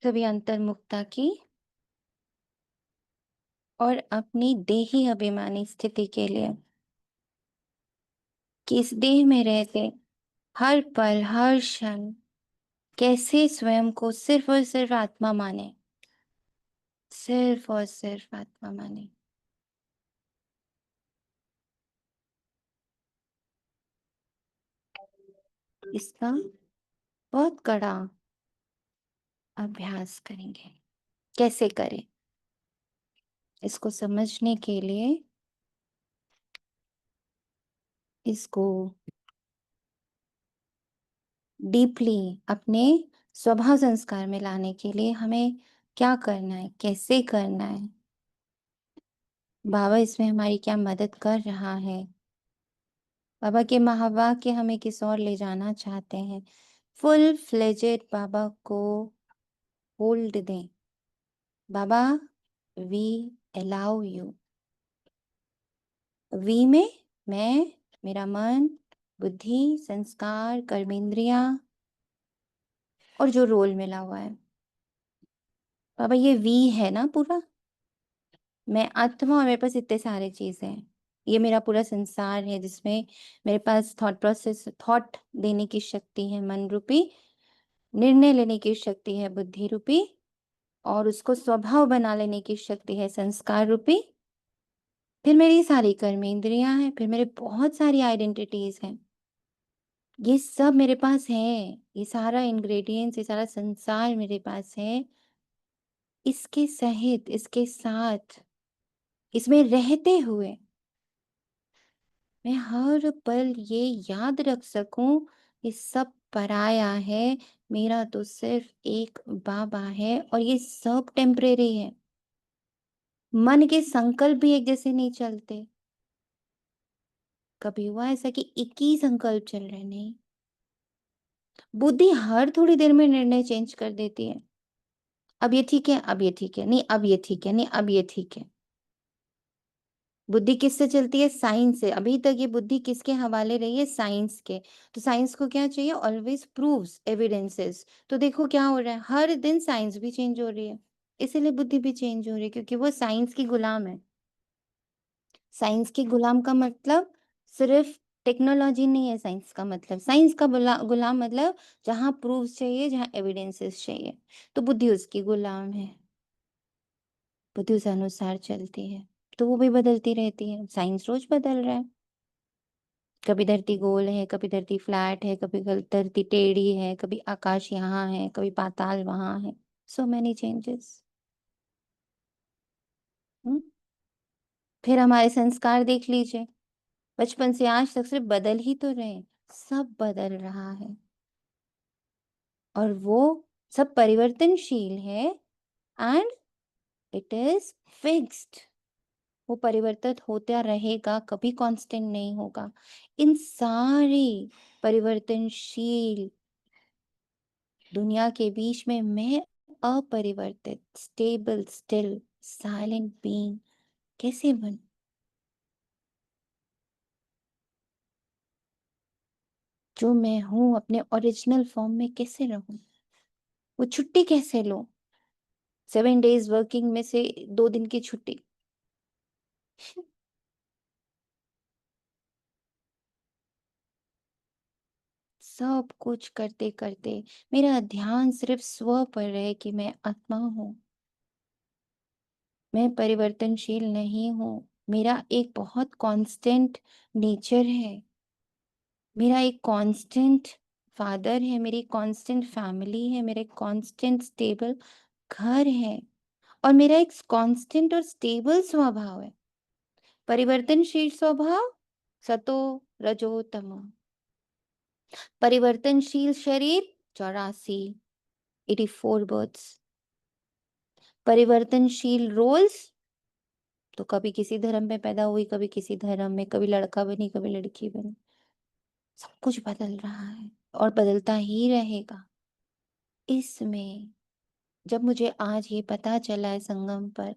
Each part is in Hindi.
सभी अंतर्मुखता की और अपनी देही अभिमानी स्थिति के लिए कि इस देह में रहते हर पल हर क्षण कैसे स्वयं को सिर्फ और सिर्फ आत्मा माने, सिर्फ और सिर्फ आत्मा माने। इसका बहुत कड़ा अभ्यास करेंगे। कैसे करें इसको समझने के लिए इसको डीपली अपने स्वभाव संस्कार में लाने के लिए हमें क्या करना है, कैसे करना है, बाबा इसमें हमारी क्या मदद कर रहा है। बाबा के महावाक्य हमें किस और ले जाना चाहते हैं। फुल फ्लेजेड बाबा को होल्ड दें। बाबा वी अलाउ यू। वी में मैं, मेरा मन, बुद्धि, संस्कार, कर्मेंद्रियां और जो रोल मिला हुआ है। बाबा ये वी है ना पूरा, मैं आत्मा और मेरे पास इतने सारे चीजें हैं। ये मेरा पूरा संसार है जिसमें मेरे पास थॉट प्रोसेस, थॉट देने की शक्ति है मन रूपी, निर्णय लेने की शक्ति है बुद्धि रूपी, और उसको स्वभाव बना लेने की शक्ति है संस्कार रूपी। फिर मेरी सारी कर्मेंद्रियां हैं, फिर मेरे बहुत सारी आइडेंटिटीज हैं। ये सब मेरे पास है, ये सारा इंग्रेडिएंट्स, ये सारा संसार मेरे पास है। इसके सहित, इसके साथ, इसमें रहते हुए मैं हर पल ये याद रख सकूं, ये सब पराया है, मेरा तो सिर्फ एक बाबा है और ये सब टेम्परेरी है। मन के संकल्प भी एक जैसे नहीं चलते। कभी हुआ ऐसा कि एक ही संकल्प चल रहे? नहीं। बुद्धि हर थोड़ी देर में निर्णय चेंज कर देती है। अब ये ठीक है, अब ये ठीक है, नहीं अब ये ठीक है, नहीं अब ये ठीक है। बुद्धि किससे चलती है? साइंस से। अभी तक ये बुद्धि किसके हवाले रही है? साइंस के। तो साइंस को क्या चाहिए? Always proves, evidences. तो देखो क्या हो रहा है, हर दिन साइंस भी चेंज हो रही है, इसीलिए बुद्धि भी चेंज हो रही है, क्योंकि वो साइंस की गुलाम है। साइंस के गुलाम का मतलब सिर्फ टेक्नोलॉजी नहीं है। साइंस का मतलब, साइंस का गुलाम मतलब जहां प्रूफ्स चाहिए, जहां एविडेंसेस चाहिए, तो बुद्धि उसकी गुलाम है। बुद्धि उस अनुसार चलती है, तो वो भी बदलती रहती है। साइंस रोज बदल रहा है। कभी धरती गोल है, कभी धरती फ्लैट है, कभी धरती टेढ़ी है, कभी आकाश यहाँ है, कभी पाताल वहां है। So many changes. फिर हमारे संस्कार देख लीजिए, बचपन से आज तक सिर्फ बदल ही तो रहे हैं। सब बदल रहा है और वो सब परिवर्तनशील है, एंड इट इज फिक्स्ड। वो परिवर्तित होता रहेगा, कभी कांस्टेंट नहीं होगा। इन सारी परिवर्तनशील दुनिया के बीच में मैं अपरिवर्तित, स्टेबल, स्टिल, साइलेंट बीइंग कैसे बनूं? जो मैं हूं अपने ओरिजिनल फॉर्म में कैसे रहूं? वो छुट्टी कैसे लूं? 7 डेज वर्किंग में से 2 दिन की छुट्टी। सब कुछ करते करते मेरा ध्यान सिर्फ स्व पर रहे कि मैं आत्मा हूं, मैं परिवर्तनशील नहीं हूं। मेरा एक बहुत कांस्टेंट नेचर है, मेरा एक कांस्टेंट फादर है, मेरी कांस्टेंट फैमिली है, मेरा एक कांस्टेंट स्टेबल घर है, और मेरा एक कांस्टेंट और स्टेबल स्वभाव है। परिवर्तनशील स्वभाव सतो रजो तमो, परिवर्तनशील शरीर 84 बर्थ्स, परिवर्तनशील रोल्स, तो कभी किसी धर्म में पैदा हुई, कभी किसी धर्म में, कभी लड़का बनी, कभी लड़की बनी। सब कुछ बदल रहा है और बदलता ही रहेगा। इसमें जब मुझे आज ये पता चला है संगम पर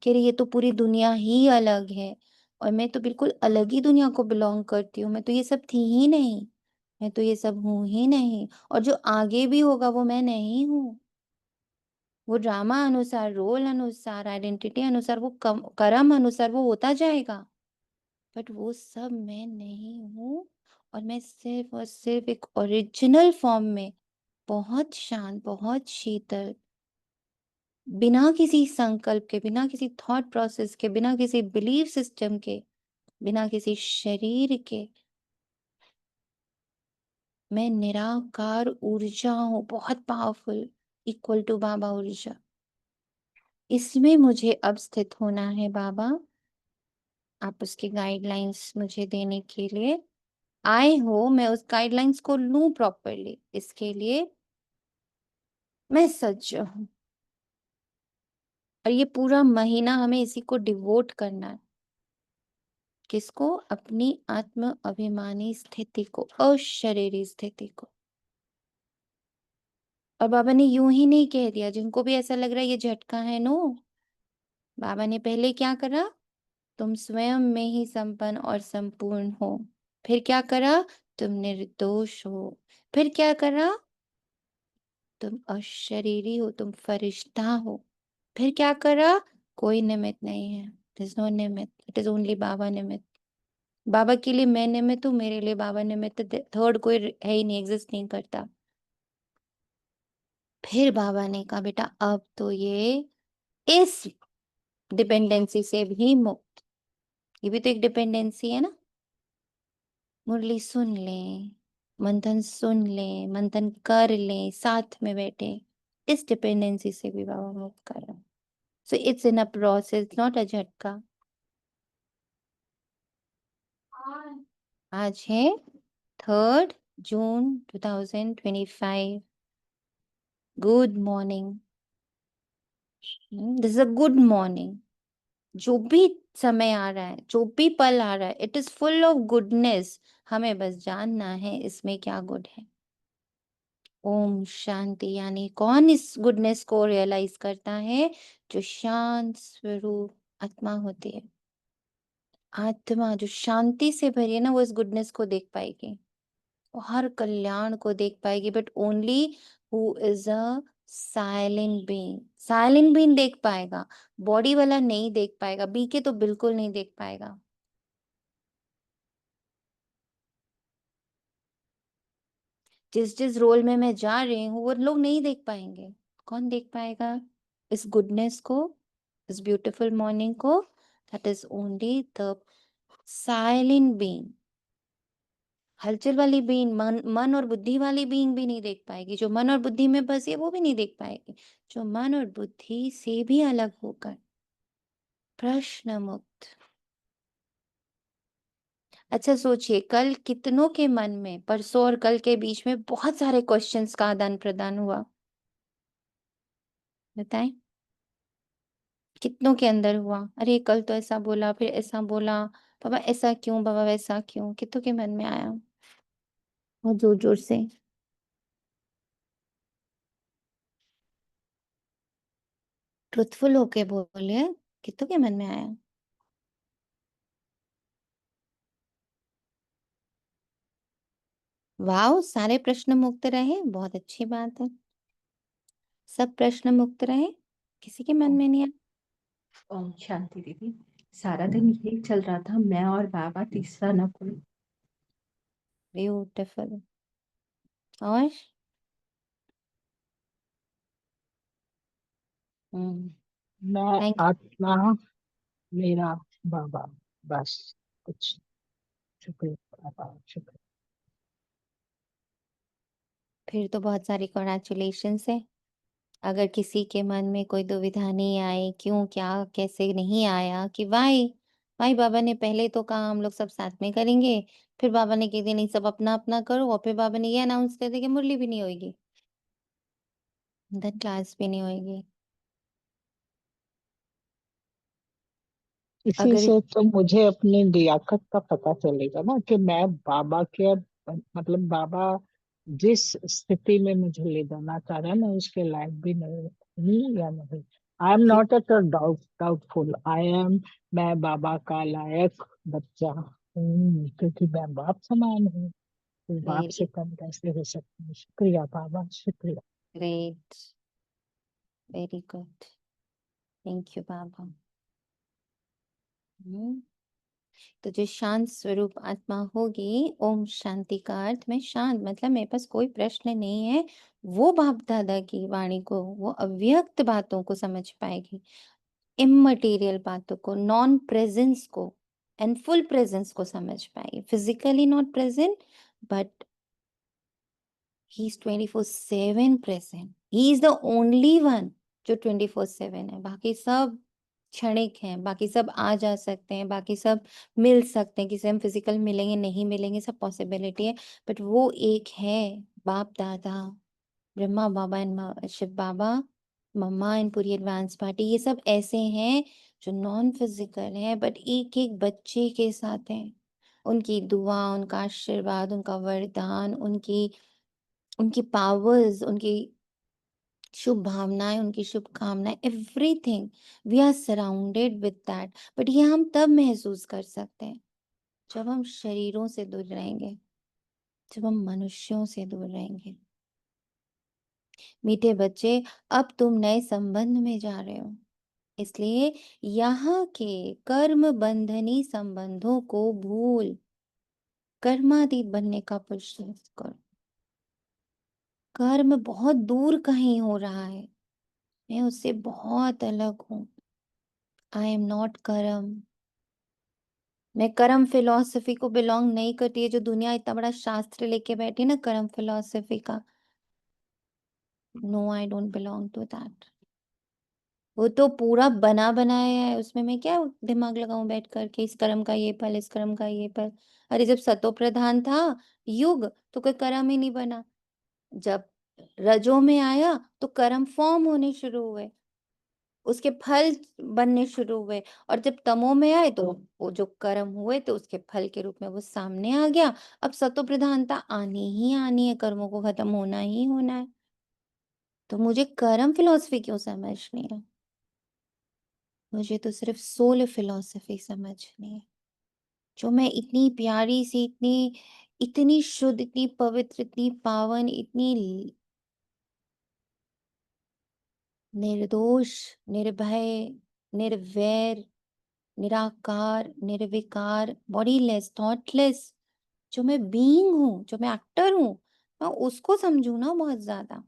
कि अरे ये तो पूरी दुनिया ही अलग है, और मैं तो बिल्कुल अलग ही दुनिया को बिलोंग करती हूँ, मैं तो ये सब थी ही नहीं, मैं तो ये सब हूं ही नहीं, और जो आगे भी होगा वो मैं नहीं हूँ। वो ड्रामा अनुसार, रोल अनुसार, आइडेंटिटी अनुसार, वो कर्म अनुसार वो होता जाएगा। बट वो सब मैं नहीं हूँ, और मैं सिर्फ और सिर्फ एक ओरिजिनल फॉर्म में, बहुत शांत, बहुत शीतल, बिना किसी संकल्प के, बिना किसी थॉट प्रोसेस के, बिना किसी बिलीफ सिस्टम के, बिना किसी शरीर के, मैं निराकार ऊर्जा हूँ, बहुत पावरफुल, इक्वल टू बाबा ऊर्जा। इसमें मुझे अब स्थित होना है बाबा। आप उसकी गाइडलाइंस मुझे देने के लिए आए हो, मैं उस गाइडलाइंस को लूं प्रॉपरली, इसके लिए मैं सज्ज हूँ। और ये पूरा महीना हमें इसी को डिवोट करना है। किसको? अपनी आत्म अभिमानी स्थिति को, अशरीरी स्थिति को। और बाबा ने यूं ही नहीं कह दिया, जिनको भी ऐसा लग रहा है ये झटका है, नो, बाबा ने पहले क्या करा? तुम स्वयं में ही संपन्न और संपूर्ण हो। फिर क्या करा? तुम निर्दोष हो। फिर क्या करा? तुम अशरीरी हो, तुम फरिश्ता हो। फिर क्या करा? कोई निमित्त नहीं है, इट इज नो निमित्त, इट इज ओनली बाबा निमित्त। बाबा के लिए मैं निमित्त हूँ, मेरे लिए बाबा निमित्त, थर्ड कोई है ही नहीं, एग्जिस्ट नहीं करता। फिर बाबा ने कहा बेटा अब तो ये इस डिपेंडेंसी से भी मुक्त, ये भी तो एक डिपेंडेंसी है ना। मुरली सुन ले, मंथन सुन ले, मंथन कर ले, साथ में बैठे, इस डिपेंडेंसी से भी बाबा मुक्त कर रहा है। So it's in a process, not a झटका। आज है 3 जून 2025। Good morning. This is a good morning. जो भी समय आ रहा है, जो भी पल आ रहा है, it is full of goodness. हमें बस जानना है इसमें क्या गुड है। ओम शांति। यानी कौन इस गुडनेस को रियलाइज करता है? जो शांत स्वरूप आत्मा होती है। आत्मा जो शांति से भरी है ना, वो इस गुडनेस को देख पाएगी, वो हर कल्याण को देख पाएगी। But only who is a silent being, silent being देख पाएगा। बॉडी वाला नहीं देख पाएगा, बी के तो बिल्कुल नहीं देख पाएगा। जिस जिस रोल में मैं जा रही हूँ वो लोग नहीं देख पाएंगे। कौन देख पाएगा इस गुडनेस को, इस ब्यूटीफुल मॉर्निंग को? That is only the silent being. हलचल वाली बीइंग, मन और बुद्धि वाली बीइंग भी नहीं देख पाएगी। जो मन और बुद्धि में बसी है वो भी नहीं देख पाएगी। जो मन और बुद्धि से भी अलग होकर प्रश्न मुक्त। अच्छा सोचिए, कल कितनों के मन में, परसों और कल के बीच में बहुत सारे क्वेश्चंस का आदान प्रदान हुआ, बताएं कितनों के अंदर हुआ? अरे कल तो ऐसा बोला, फिर ऐसा बोला, बाबा ऐसा क्यों, बाबा वैसा क्यों, कितनों के मन में आया? बहुत जोर जोर से। ट्रुथफुल होके बोलिए, कितनों के मन में आया? वाह, सारे प्रश्न मुक्त रहे, बहुत अच्छी बात है। सब प्रश्न मुक्त रहे, किसी के मन ओम में नहीं आया? ओम शांति दीदी। सारा दिन यही चल रहा था, मैं और बाबा, तीसरा ना कोई। ब्यूटीफुल। और हम्म, मैं थैंक। आत्मा, मेरा बाबा, बस कुछ। शुक्रिया बाबा, शुक्रिया। फिर तो बहुत सारी कॉन्ग्रेचुलेशन है। अगर किसी के मन में कोई दुविधा नहीं आए, क्यों, क्या, कैसे नहीं आया, कि वाई वाई बाबा ने पहले तो कहा हम लोग सब साथ में करेंगे, फिर बाबा ने कह दिया नहीं सब अपना अपना करो, और फिर बाबा ने ये अनाउंस कर दिया कि मुरली भी नहीं होगी, धन क्लास भी नहीं होगी। इसी अगर से तो मुझे अपनी लियाकत का पता चलेगा ना, कि मैं बाबा के, मतलब बाबा जिस स्थिति में मुझे ले जाना चाह रहा है, मैं उसके लायक भी नहीं हूँ या नहीं। आई एम कि not at doubtful, I am. मैं बाबा का लायक बच्चा हूँ, क्योंकि मैं बाप समान हूँ। तो बाप से वेरी कम कैसे हो सकती है? शुक्रिया बाबा, शुक्रिया। Great. Very good, thank you बाबा। तो जो शांत स्वरूप आत्मा होगी, ओम शांति का अर्थ में शांत मतलब मेरे पास कोई प्रश्न नहीं है, वो बाप दादा की वाणी को, वो अव्यक्त बातों को समझ पाएगी, इममटेरियल बातों को, नॉन प्रेजेंस को एंड फुल प्रेजेंस को समझ पाएगी। Physically not present but he is 24/7 present. He is the only one जो 24/7 है। बाकी सब क्षणिक हैं, बाकी सब आ जा सकते हैं, बाकी सब मिल सकते हैं, किसी हम फिजिकल मिलेंगे नहीं मिलेंगे सब पॉसिबिलिटी है, बट वो एक है, बाप दादा, ब्रह्मा बाबा एंड शिव बाबा, मम्मा एंड पूरी एडवांस पार्टी, ये सब ऐसे हैं जो नॉन फिजिकल है बट एक एक बच्चे के साथ हैं। उनकी दुआ, उनका आशीर्वाद, उनका वरदान, उनकी उनकी पावर्स, उनकी शुभ भावनाएं, उनकी शुभकामनाएं, everything we are surrounded with that. But ये हम तब महसूस कर सकते हैं जब हम शरीरों से दूर रहेंगे, जब हम मनुष्यों से दूर रहेंगे। मीठे बच्चे, अब तुम नए संबंध में जा रहे हो, इसलिए यहाँ के कर्म बंधनी संबंधों को भूल कर्मातीत बनने का पुरुषार्थ करो। कर्म बहुत दूर कहीं हो रहा है, मैं उससे बहुत अलग हूँ। आई एम नॉट कर्म। मैं कर्म फिलॉसफी को बिलोंग नहीं करती है, जो दुनिया इतना बड़ा शास्त्र लेके बैठी ना कर्म फिलॉसफी का। No, I don't belong to that. वो तो पूरा बना बनाया है, उसमें मैं क्या दिमाग लगाऊं बैठ करके, इस कर्म का ये फल, इस कर्म का ये फल। अरे जब सतो प्रधान था युग तो कोई कर्म ही नहीं बना। जब रजो में आया तो कर्म फॉर्म होने शुरू हुए, उसके फल बनने शुरू हुए, और जब तमो में आए तो वो जो कर्म हुए तो उसके फल के रूप में वो सामने आ गया। अब सतो प्रधानता आनी ही आनी है, कर्मों को खत्म होना ही होना है, तो मुझे कर्म फिलॉसफी क्यों समझनी है? मुझे तो सिर्फ सोल फिलॉसफी समझनी है, जो मैं इतनी प्यारी सी, इतनी इतनी शुद्ध, इतनी पवित्र, इतनी पावन, इतनी निर्दोष, निर्भय, निर्वैर, निराकार, निर्विकार, बॉडीलेस, थॉटलेस, जो मैं बीइंग हूँ, जो मैं एक्टर हूँ, मैं उसको समझू ना बहुत ज्यादा।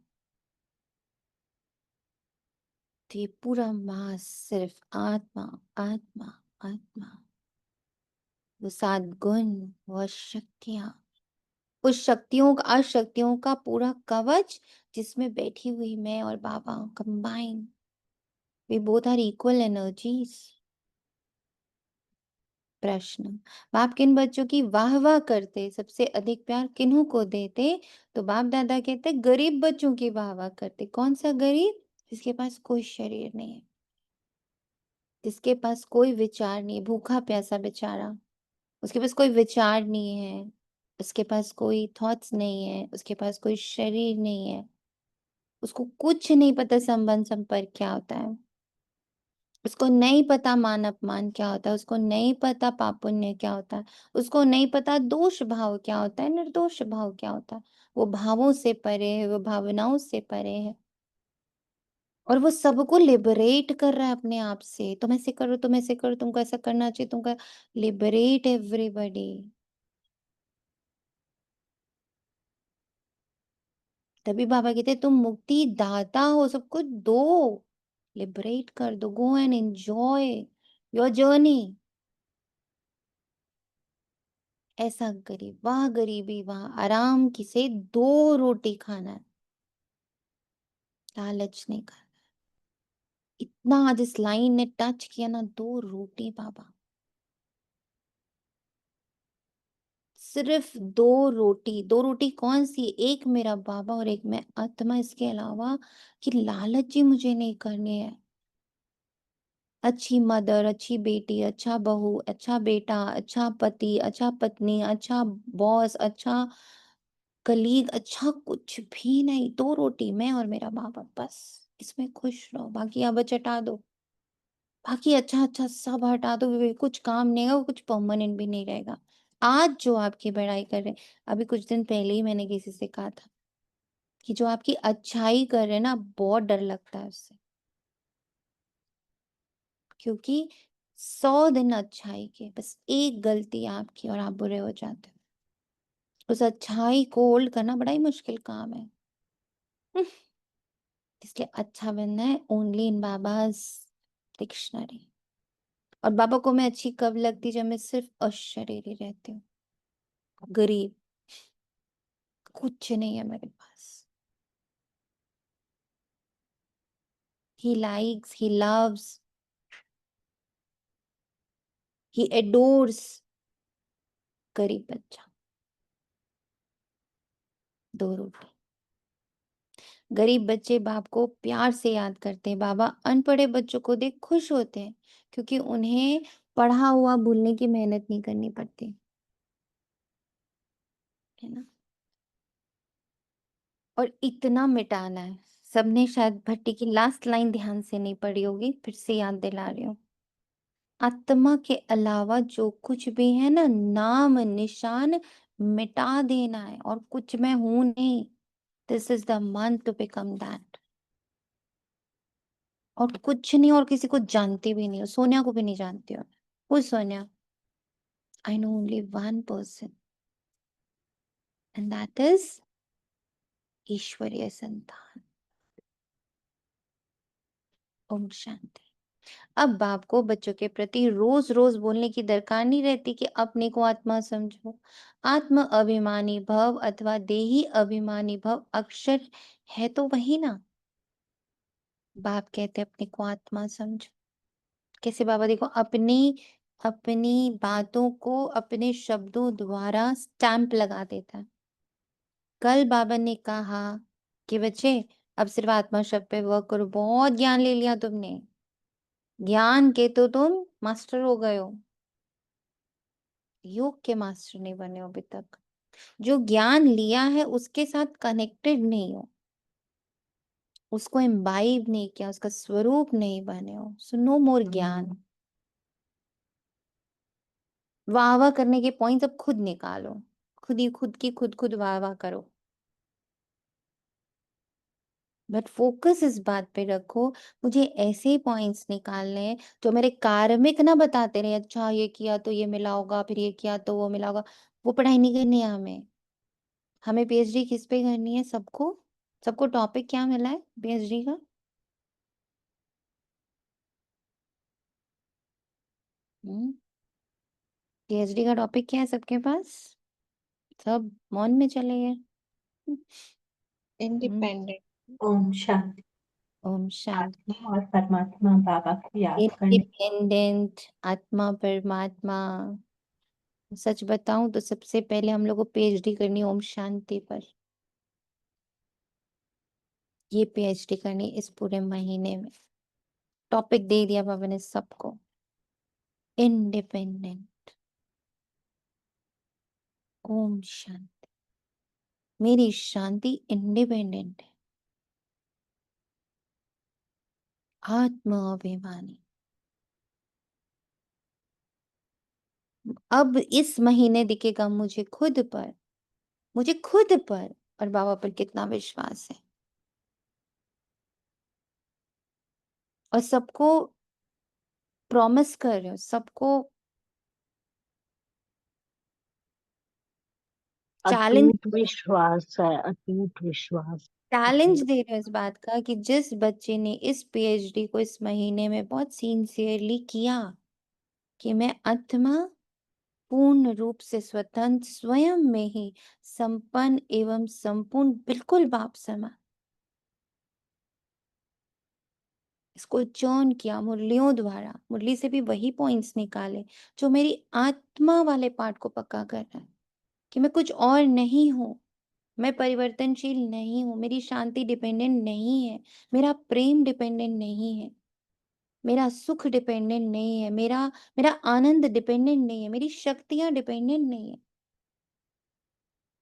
तो ये पूरा मास सिर्फ आत्मा, आत्मा, आत्मा, वो 7 गुण, वो शक्तियां, उस शक्तियों का, अशक्तियों का पूरा कवच, जिसमें बैठी हुई मैं और बाबा combine, we both are equal energies. प्रश्न, बाप किन बच्चों की वाह वाह करते, सबसे अधिक प्यार किन्हों को देते? तो बाप दादा कहते गरीब बच्चों की वाह वाह करते। कौन सा गरीब? जिसके पास कोई शरीर नहीं है, जिसके पास कोई विचार नहीं है, भूखा प्यासा बेचारा, उसके पास कोई विचार नहीं है, उसके पास कोई थॉट्स नहीं है, उसके पास कोई शरीर नहीं है, उसको कुछ नहीं पता संबंध संपर्क क्या होता है, उसको नहीं पता मान अपमान क्या होता है, उसको नहीं पता पाप पुण्य क्या होता है, उसको नहीं पता दोष भाव क्या होता है, निर्दोष भाव क्या होता है। वो भावों से परे है, वो भावनाओं से परे है, और वो सबको लिबरेट कर रहा है अपने आप से। तुम ऐसे करो, तुम ऐसे करो, तुमको ऐसा करना चाहिए, तुमको लिबरेट एवरीबॉडी। तभी बाबा कहते तुम मुक्ति दाता हो, सब कुछ दो, लिबरेट कर दो, go and enjoy your journey. ऐसा गरीब, वह गरीबी, वहां आराम की से 2 रोटी खाना है, लालच नहीं करना। इतना आज इस लाइन ने टच किया ना, 2 रोटी बाबा, सिर्फ 2 रोटी। 2 रोटी कौन सी? एक मेरा बाबा और एक मैं आत्मा, इसके अलावा कि लालच ही मुझे नहीं करनी है। अच्छी मदर, अच्छी बेटी, अच्छा बहू, अच्छा बेटा, अच्छा पति, अच्छा पत्नी, अच्छा बॉस, अच्छा कलीग, अच्छा कुछ भी नहीं। 2 रोटी मैं और मेरा बाबा, बस इसमें खुश रहो, बाकी अब चटा दो, बाकी अच्छा अच्छा सब हटा दो, कुछ काम नहीं है, वो कुछ परमानेंट भी नहीं रहेगा। आज जो आपकी बड़ाई कर रहे हैं, अभी कुछ दिन पहले ही मैंने किसी से कहा था कि जो आपकी अच्छाई कर रहे हैं ना, बहुत डर लगता है उससे। क्योंकि 100 दिन अच्छाई के, बस एक गलती आपकी और आप बुरे हो जाते हो। उस अच्छाई को होल्ड करना बड़ा ही मुश्किल काम है। इसलिए अच्छा बनना है ओनली इन बाबाज डिक्शनरी। और बाबा को मैं अच्छी कब लगती, जब मैं सिर्फ अशरीरी रहती हूँ, गरीब, कुछ नहीं है मेरे पास। He likes, he loves, he adores गरीब बच्चा। 2 रोटी। गरीब बच्चे बाप को प्यार से याद करते हैं। बाबा अनपढ़े बच्चों को देख खुश होते हैं, क्योंकि उन्हें पढ़ा हुआ भूलने की मेहनत नहीं करनी पड़ती, है ना। और इतना मिटाना है। सबने शायद भट्टी की लास्ट लाइन ध्यान से नहीं पढ़ी होगी, फिर से याद दिला रही हूँ। आत्मा के अलावा जो कुछ भी है ना, नाम निशान मिटा देना है, और कुछ मैं हूं नहीं। This is the month to become that. और कुछ नहीं, और किसी को जानती भी नहीं हो। सोनिया को भी नहीं जानती हो। वो Sonia, I know only one person, and that is ईश्वरीय संतान। ओम शांति। अब बाप को बच्चों के प्रति रोज रोज बोलने की दरकार नहीं रहती कि अपने को आत्मा समझो। आत्म अभिमानी भव अथवा देही अभिमानी भव अक्षर है तो वही ना। बाप कहते अपने को आत्मा समझो। कैसे बाबा, देखो, अपनी अपनी बातों को अपने शब्दों द्वारा स्टैंप लगा देता है। कल बाबा ने कहा कि बच्चे अब सिर्फ आत्मा शब्द पे वर्क करो। बहुत ज्ञान ले लिया तुमने, ज्ञान के तो तुम मास्टर हो गए हो, योग के मास्टर नहीं बने हो अभी तक। जो ज्ञान लिया है उसके साथ कनेक्टेड नहीं हो, उसको इम्बाइब नहीं किया, उसका स्वरूप नहीं बने हो। सो नो मोर ज्ञान। वाह वाह करने के पॉइंट्स अब खुद निकालो, खुद ही खुद की खुद वाह वाह करो। बट फोकस इस बात पे रखो, मुझे ऐसे पॉइंट्स निकालने हैं जो मेरे कार्मिक ना बताते रहे, अच्छा ये किया तो ये मिला होगा, फिर ये किया तो वो मिला होगा। वो पढ़ाई नहीं करनी है हमें। हमें पीएचडी किस पे करनी है? सबको सबको टॉपिक क्या मिला है पीएचडी का? पीएचडी का टॉपिक क्या है सबके पास? सब मौन में चले गए। हम्म, इंडिपेंडेंट। ओम शांति। ओम शांति। आत्मा और परमात्मा बाबा को याद करने। इंडिपेंडेंट आत्मा परमात्मा। सच बताऊं तो सबसे पहले हम लोग को पीएचडी करनी है ओम शांति पर। ये पीएचडी करनी इस पूरे महीने में। टॉपिक दे दिया बाबा ने सबको, इंडिपेंडेंट। ओम शांति। मेरी शांति इंडिपेंडेंट है। आत्म अभिमानी। अब इस महीने दिखेगा मुझे खुद पर, मुझे खुद पर और बाबा पर कितना विश्वास है। और सबको प्रॉमिस कर रहे हो, सबको चैलेंज अटूट विश्वास है, अटूट विश्वास। चैलेंज दे रहे हो इस बात का कि जिस बच्चे ने इस पीएचडी को इस महीने में बहुत सिंसियरली किया, कि मैं आत्मा पूर्ण रूप से स्वतंत्र, स्वयं में ही संपन्न एवं संपूर्ण, बिल्कुल बाप समान। इसको चर्न किया मुरलियों द्वारा, मुरली से भी वही पॉइंट्स निकाले जो मेरी आत्मा वाले पार्ट को पक्का कर रहा है कि मैं कुछ और नहीं हूं, मैं परिवर्तनशील नहीं हूं, मेरी शांति डिपेंडेंट नहीं है, मेरा प्रेम डिपेंडेंट नहीं है, मेरा सुख डिपेंडेंट नहीं है, मेरा मेरा आनंद डिपेंडेंट नहीं है, मेरी शक्तियां डिपेंडेंट नहीं है,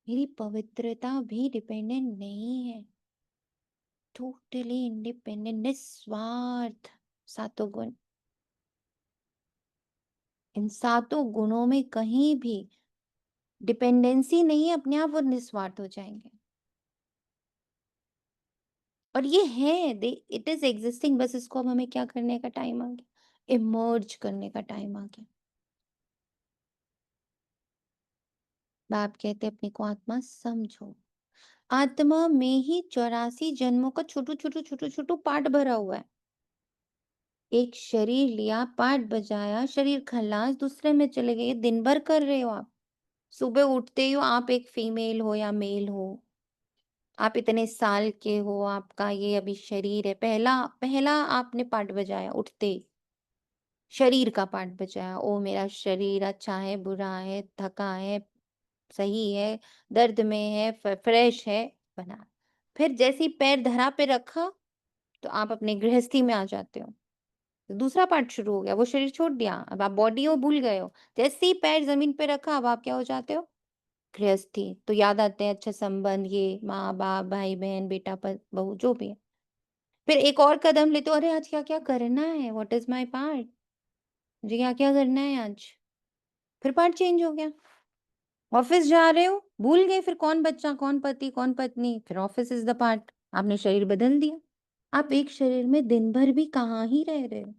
मेरी पवित्रता भी डिपेंडेंट नहीं है। टोटली इंडिपेंडेंट, निस्वार्थ। 7 गुण, इन 7 गुणों में कहीं भी डिपेंडेंसी नहीं है, अपने आप वो निस्वार्थ हो जाएंगे। और ये है, दे इट इज एग्जिस्टिंग, बस इसको अब हमें क्या करने का टाइम आ गया, इमर्ज करने का टाइम आ गया। बाप कहते अपने को आत्मा समझो। आत्मा में ही 84 जन्मों का छोटू छोटू छोटू छोटू पार्ट भरा हुआ है। एक शरीर लिया, पार्ट बजाया, शरीर खल्लास, दूसरे में चले गए। दिन भर कर रहे हो आप। सुबह उठते ही हो आप एक फीमेल हो या मेल हो, आप इतने साल के हो, आपका ये अभी शरीर है। पहला पहला आपने पार्ट बजाया उठते ही, शरीर का पार्ट बजाया। ओ मेरा शरीर अच्छा है, बुरा है, थका है, सही है, दर्द में है, फ्रेश है, बना। फिर जैसे ही पैर धरा पे रखा तो आप अपने गृहस्थी में आ जाते हो। तो दूसरा पार्ट शुरू हो गया, वो शरीर छोड़ दिया, अब आप बॉडी हो भूल गए हो। जैसे ही पैर जमीन पे रखा अब आप क्या हो जाते हो? गृहस्थी। तो याद आते हैं अच्छे संबंध, ये माँ बाप, भाई बहन, बेटा बहू जो भी है। फिर एक और कदम लेते हो, अरे आज क्या क्या करना है, व्हाट इज माई पार्ट, मुझे क्या क्या करना है आज। फिर पार्ट चेंज हो गया। ऑफिस जा रहे हो, भूल गए फिर कौन बच्चा, कौन पति, कौन पत्नी, फिर ऑफिस इज द पार्ट। आपने शरीर बदल दिया। आप एक शरीर में दिन भर भी कहाँ ही रह रहे हो।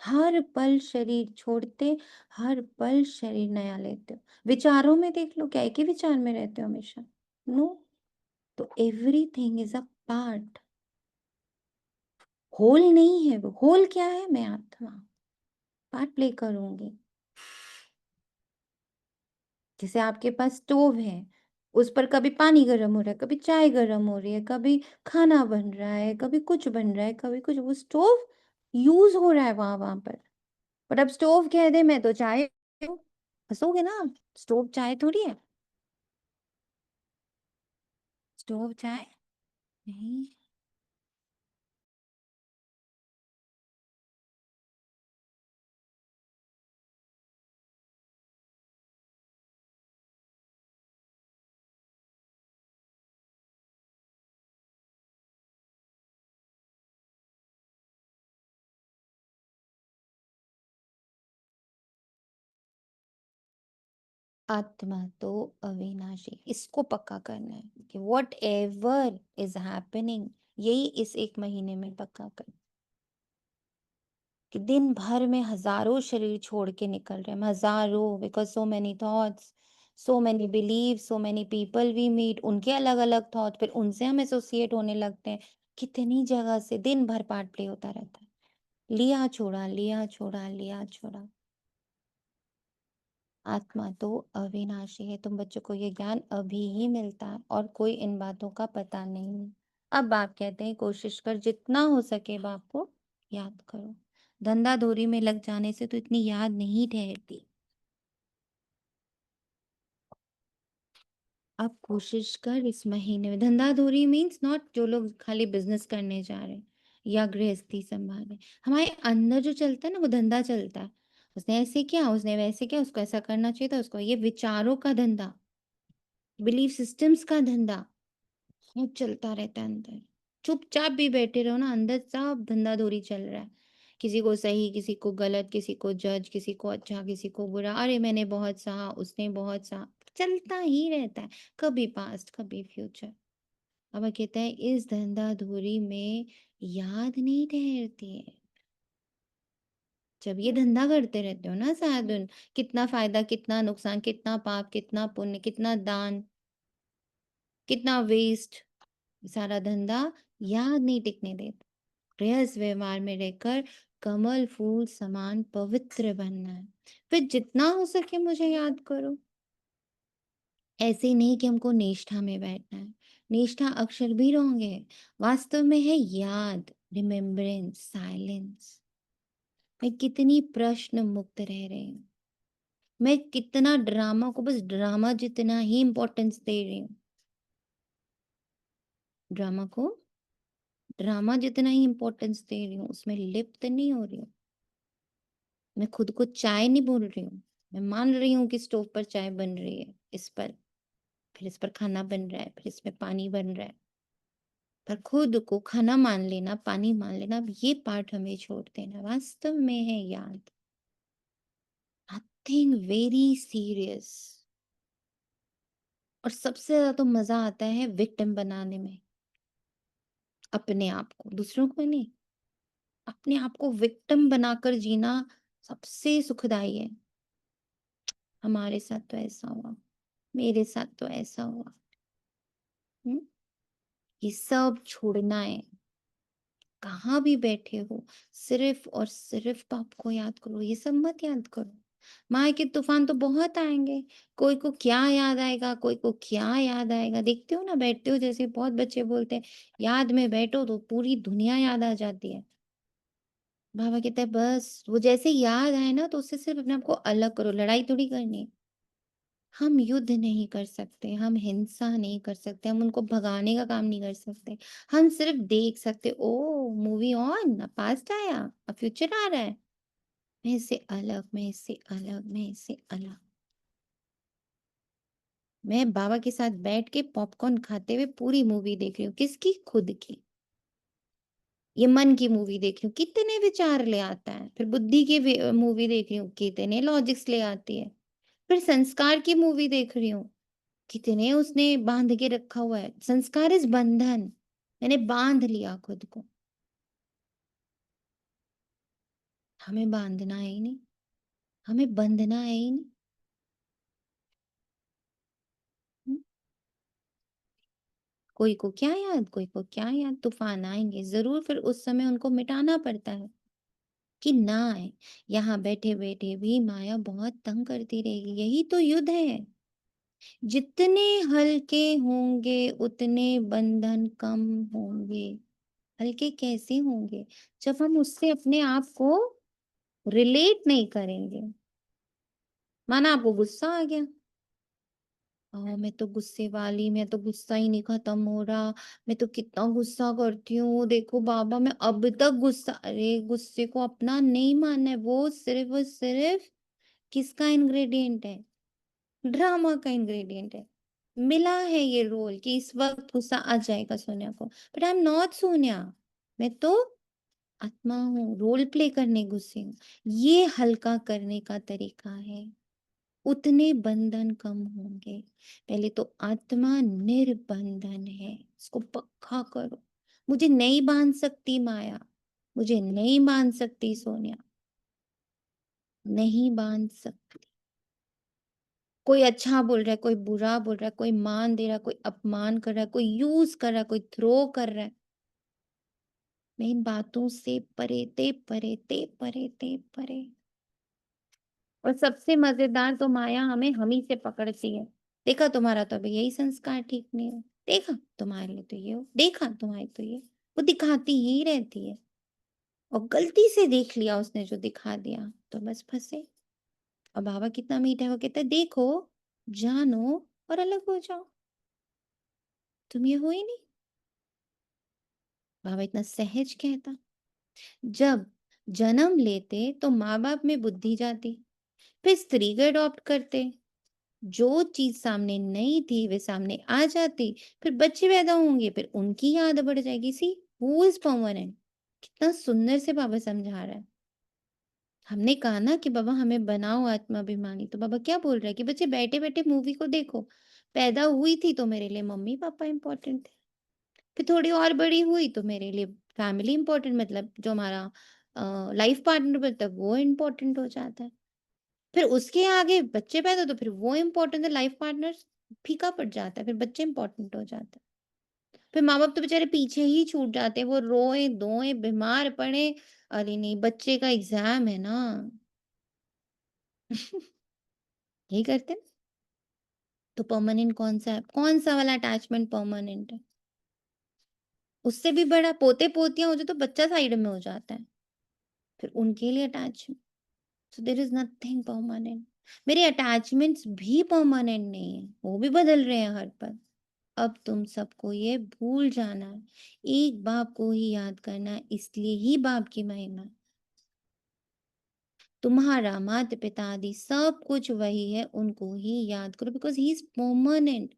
हर पल शरीर छोड़ते, हर पल शरीर नया लेते हो। विचारों में देख लो, क्या एक ही विचार में रहते हो हमेशा? नो। तो everything is a part. Whole नहीं है वो। होल क्या है? मैं आत्मा पार्ट प्ले करूंगी। जैसे आपके पास स्टोव है, उस पर कभी पानी गर्म हो रहा है, कभी चाय गर्म हो रही है, कभी खाना बन रहा है, कभी कुछ बन रहा है, कभी कुछ। वो स्टोव यूज हो रहा है वहां वहां पर अब स्टोव कह दे मैं तो चाय हूं, हंसोगे ना आप? स्टोव चाय थोड़ी है। स्टोव चाय नहीं। आत्मा तो अविनाशी। इसको पक्का करना है कि वॉट एवर इज हैपनिंग, यही इस एक महीने में पक्का कर। कि दिन भर में हजारों शरीर छोड़ के निकल रहे हैं, हजारों, because so many thoughts, so many believe, so many people we meet, उनके अलग अलग थॉट, फिर उनसे हम एसोसिएट होने लगते हैं। कितनी जगह से दिन भर पार्ट प्ले होता रहता है। लिया छोड़ा, लिया छोड़ा, लिया छोड़ा। आत्मा तो अविनाशी है। तुम बच्चों को ये ज्ञान अभी ही मिलता है और कोई इन बातों का पता नहीं। अब बाप कहते हैं कोशिश कर जितना हो सके बाप को याद करो। धंधाधोरी में लग जाने से तो इतनी याद नहीं ठहरती। अब कोशिश कर इस महीने में, धंधाधोरी मीन्स नॉट जो लोग खाली बिजनेस करने जा रहे हैं या गृहस्थी संभाल रहे हैं। हमारे अंदर जो चलता है ना वो धंधा चलता है। उसने ऐसे किया, उसने वैसे किया, उसको ऐसा करना चाहिए था, उसको ये विचारों का धंधा, बिलीफ सिस्टम्स का धंधा खूब चलता रहता है अंदर। चुपचाप भी बैठे रहो ना, अंदर सब धंधाधोरी चल रहा है। किसी को सही, किसी को गलत, किसी को जज, किसी को अच्छा, किसी को बुरा। अरे मैंने बहुत सहा, उसने बहुत सहा, चलता ही रहता है। कभी पास्ट, कभी फ्यूचर। अब कहता है इस धंधाधोरी में याद नहीं ठहरती है। जब ये धंधा करते रहते हो ना सारा दिन, कितना फायदा, कितना नुकसान, कितना पाप, कितना पुण्य, कितना दान, कितना वेस्ट, सारा धंधा याद नहीं टिकने देता। गृहस्थ व्यवहार में रहकर कमल फूल समान पवित्र बनना है। फिर जितना हो सके मुझे याद करो। ऐसे ही नहीं कि हमको निष्ठा में बैठना है। निष्ठा अक्षर भी रॉन्ग है। वास्तव में है याद, रिमेम्बरेंस, साइलेंस। मैं कितनी प्रश्न मुक्त रह रही हूँ। मैं कितना ड्रामा को बस ड्रामा जितना ही इम्पोर्टेंस दे रही हूँ। ड्रामा को ड्रामा जितना ही इम्पोर्टेंस दे रही हूँ, उसमें लिप्त नहीं हो रही हूँ। मैं खुद को चाय नहीं बोल रही हूँ। मैं मान रही हूँ कि स्टोव पर चाय बन रही है, इस पर, फिर इस पर खाना बन रहा है, फिर इसमें पानी बन रहा है। पर खुद को खाना मान लेना, पानी मान लेना, अब ये पार्ट हमें छोड़ देना। वास्तव में है याद। Nothing very serious. और सबसे ज्यादा तो मजा आता है विक्टिम बनाने में, अपने आप को, दूसरों को नहीं। अपने आप को विक्टिम बनाकर जीना सबसे सुखदाई है। हमारे साथ तो ऐसा हुआ, मेरे साथ तो ऐसा हुआ। हुँ? ये सब छोड़ना है। कहाँ भी बैठे हो, सिर्फ़ और सिर्फ़ बाप को याद करो, ये सब मत याद करो। माँ के तूफ़ान तो बहुत आएँगे, कोई को क्या याद आएगा, कोई को क्या याद आएगा। देखते हो ना, बैठते हो जैसे बहुत बच्चे बोलते हैं, याद में बैठो तो पूरी दुनिया याद आ जाती है। बाबा कहता है बस वो जैसे याद आए ना तो उससे सिर्फ़ अपने आप को अलग करो, लड़ाई थोड़ी करनी है। हम युद्ध नहीं कर सकते, हम हिंसा नहीं कर सकते, हम उनको भगाने का काम नहीं कर सकते। हम सिर्फ़ देख सकते, ओह! मूवी ऑन, अब पास्ट आया, अब फ्यूचर आ रहा है। मैं इससे अलग, मैं इससे अलग, मैं इससे अलग। मैं बाबा के साथ बैठ के पॉपकॉर्न खाते हुए पूरी मूवी देख रही हूँ। किसकी? खुद की। ये मन की मूवी देख रही हूँ, कितने विचार ले आता है। फिर बुद्धि की मूवी देख रही हूँ, कितने लॉजिक्स ले आती है। फिर संस्कार की मूवी देख रही हूँ, कितने उसने बांध के रखा हुआ है। संस्कार इज़ बंधन। मैंने बांध लिया खुद को। हमें बांधना है ही नहीं, हमें बंधना है ही नहीं। हुँ, कोई को क्या याद, कोई को क्या याद, तूफ़ान आएँगे ज़रूर, फिर उस समय उनको मिटाना पड़ता है कि ना आए। यहाँ बैठे-बैठे भी माया बहुत तंग करती रहेगी, यही तो युद्ध है। जितने हल्के होंगे उतने बंधन कम होंगे। हल्के कैसे होंगे? जब हम उससे अपने आप को रिलेट नहीं करेंगे। माना आपको गुस्सा आ गया, मैं तो गुस्से वाली, मैं तो गुस्सा ही नहीं खत्म हो रहा, मैं तो कितना गुस्सा करती हूँ, देखो बाबा मैं अब तक गुस्सा, अरे गुस्से को अपना नहीं मानना है, वो सिर्फ और सिर्फ किसका इंग्रेडिएंट है? ड्रामा का इंग्रेडिएंट है। मिला है ये रोल कि इस वक्त गुस्सा आ जाएगा सोनिया को, but I am not Sonia. मैं तो आत्मा हूँ, रोल प्ले करने गुस्से हूँ। ये हल्का करने का तरीका है, उतने बंधन कम होंगे। पहले तो आत्मा निर्बंधन है, इसको पक्का करो। मुझे नहीं बांध सकती माया, मुझे नहीं बांध सकती सोनिया, नहीं बांध सकती। कोई अच्छा बोल रहा है, कोई बुरा बोल रहा है, कोई मान दे रहा है, कोई अपमान कर रहा है, कोई यूज कर रहा है, कोई थ्रो कर रहा है। मैं इन बातों से परे ते परे ते परे ते परे। और सबसे मजेदार तो माया हमें हम ही से पकड़ती है। देखा तुम्हारा तो अभी यही संस्कार ठीक नहीं है, देखा तुम्हारे लिए तो ये हो, देखा तुम्हारे तो ये, वो दिखाती ही रहती है। और गलती से देख लिया उसने जो दिखा दिया तो बस फंसे। और बाबा कितना मीठा है, वो कहता है देखो, जानो और अलग हो जाओ, तुम ये हो ही नहीं। बाबा इतना सहज कहता। जब जन्म लेते तो माँ बाप में बुद्धि जाती, फिर स्त्री को अडॉप्ट करते, जो चीज सामने नहीं थी वे सामने आ जाती, फिर बच्चे पैदा होंगे, फिर उनकी याद बढ़ जाएगी। See who is permanent. कितना सुंदर से बाबा समझा रहा है। हमने कहा ना कि बाबा हमें बनाओ आत्माभिमानी, तो बाबा क्या बोल रहा है कि बच्चे बैठे बैठे मूवी को देखो। पैदा हुई थी तो मेरे लिए मम्मी पापा इंपॉर्टेंट थे, फिर थोड़ी और बड़ी हुई तो मेरे लिए फैमिली इंपॉर्टेंट, मतलब जो हमारा लाइफ पार्टनर बनता है वो इंपॉर्टेंट हो जाता है। फिर उसके आगे बच्चे पैदा तो फिर वो इम्पोर्टेंट है, लाइफ पार्टनर फीका पड़ जाता है, फिर बच्चे इम्पोर्टेंट हो जाते हैं। फिर माँ-बाप तो बेचारे पीछे ही छूट जाते हैं, वो रोएँ-धोएँ, बीमार पड़े, अरे नहीं बच्चे का एग्ज़ाम है ना। यही करते हैं। तो परमानेंट कौन-सा है? कौन-सा वाला अटैचमेंट परमानेंट है? उससे भी बड़ा पोते-पोतियाँ हो जाए तो बच्चा साइड में हो जाता है। फिर उनके लिए attachment, so there is nothing permanent. मेरे अटैचमेंट्स भी परमानेंट नहीं है, वो भी बदल रहे हैं हर पल। अब तुम सबको ये भूल जाना है। एक बाप को ही याद करना है, इसलिए ही बाप की महिमा है। तुम्हारा माता-पिता आदि सब कुछ वही है, उनको ही याद करो बिकॉज़ ही इज़ परमानेंट।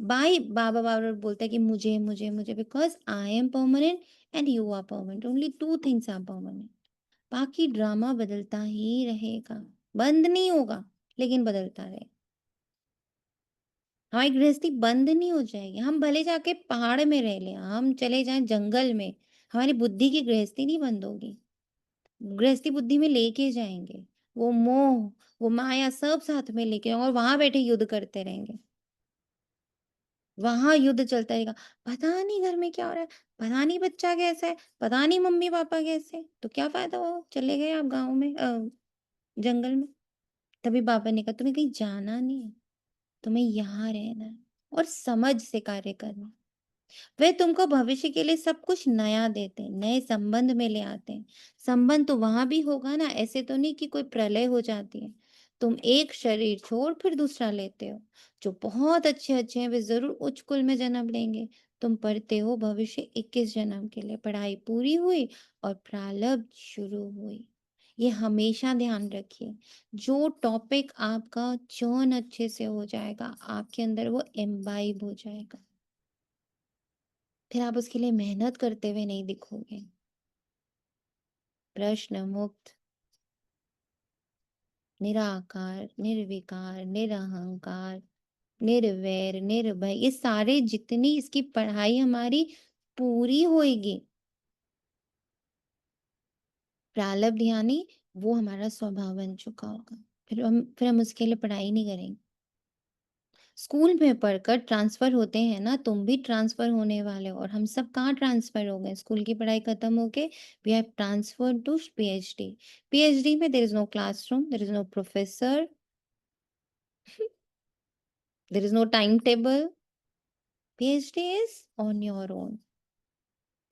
बाय बाबा बार-बार बोलता है कि मुझे, मुझे, मुझे because I am permanent and you are permanent. Only 2 things are permanent. बाकी ड्रामा बदलता ही रहेगा। बंद नहीं होगा, लेकिन बदलता रहेगा। हमारी गृहस्थी बंद नहीं हो जाएगी। हम भले जाके पहाड़ में रह लें, हम चले जाएँ जंगल में, हमारी बुद्धि की गृहस्थी नहीं बंद होगी। गृहस्थी बुद्धि में लेके जाएंगे, वो मोह, वो माया सब साथ में लेके और वहां बैठे युद्ध करते रहेंगे। वहां युद्ध चलता रहेगा। पता नहीं घर में क्या हो रहा है, पता नहीं बच्चा कैसा है, पता नहीं मम्मी पापा कैसे, तो क्या फायदा हुआ, चले गए आप गाँव में, जंगल में। तभी पापा ने कहा तुम्हें कहीं जाना नहीं है, तुम्हें यहाँ रहना है और समझ से कार्य करना है। वे तुमको भविष्य के लिए सब कुछ नया देते हैं, नए संबंध में ले आते हैं। संबंध तो वहां भी होगा ना, ऐसे तो नहीं कि कोई प्रलय हो जाती है। तुम एक शरीर छोड़ फिर दूसरा लेते हो। जो बहुत अच्छे अच्छे हैं वे जरूर उच्च कुल में जन्म लेंगे। तुम पढ़ते हो भविष्य 21 जन्म के लिए, पढ़ाई पूरी हुई और प्रारब्ध शुरू हुई। ये हमेशा ध्यान रखिए। जो टॉपिक आपका चयन अच्छे से हो जाएगा, आपके अंदर वो इम्बाइब हो जाएगा, फिर आप उसके लिए मेहनत करते हुए नहीं दिखोगे। प्रश्न मुक्त, निराकार, निर्विकार, निरहंकार, निर्वैर, निर्भय, ये सारे जितनी इसकी पढ़ाई हमारी पूरी होएगी, प्रारब्ध यानी वो हमारा स्वभाव बन चुका होगा, फिर हम उसके लिए पढ़ाई नहीं करेंगे। स्कूल में पढ़कर ट्रांसफर होते हैं ना, तुम भी ट्रांसफर होने वाले हो, और हम सब कहाँ ट्रांसफर हो गए, स्कूल की पढ़ाई खत्म हो गए, we have transfer to PhD. PhD में there is no classroom, there is no professor, there is no time table. PhD is on your own.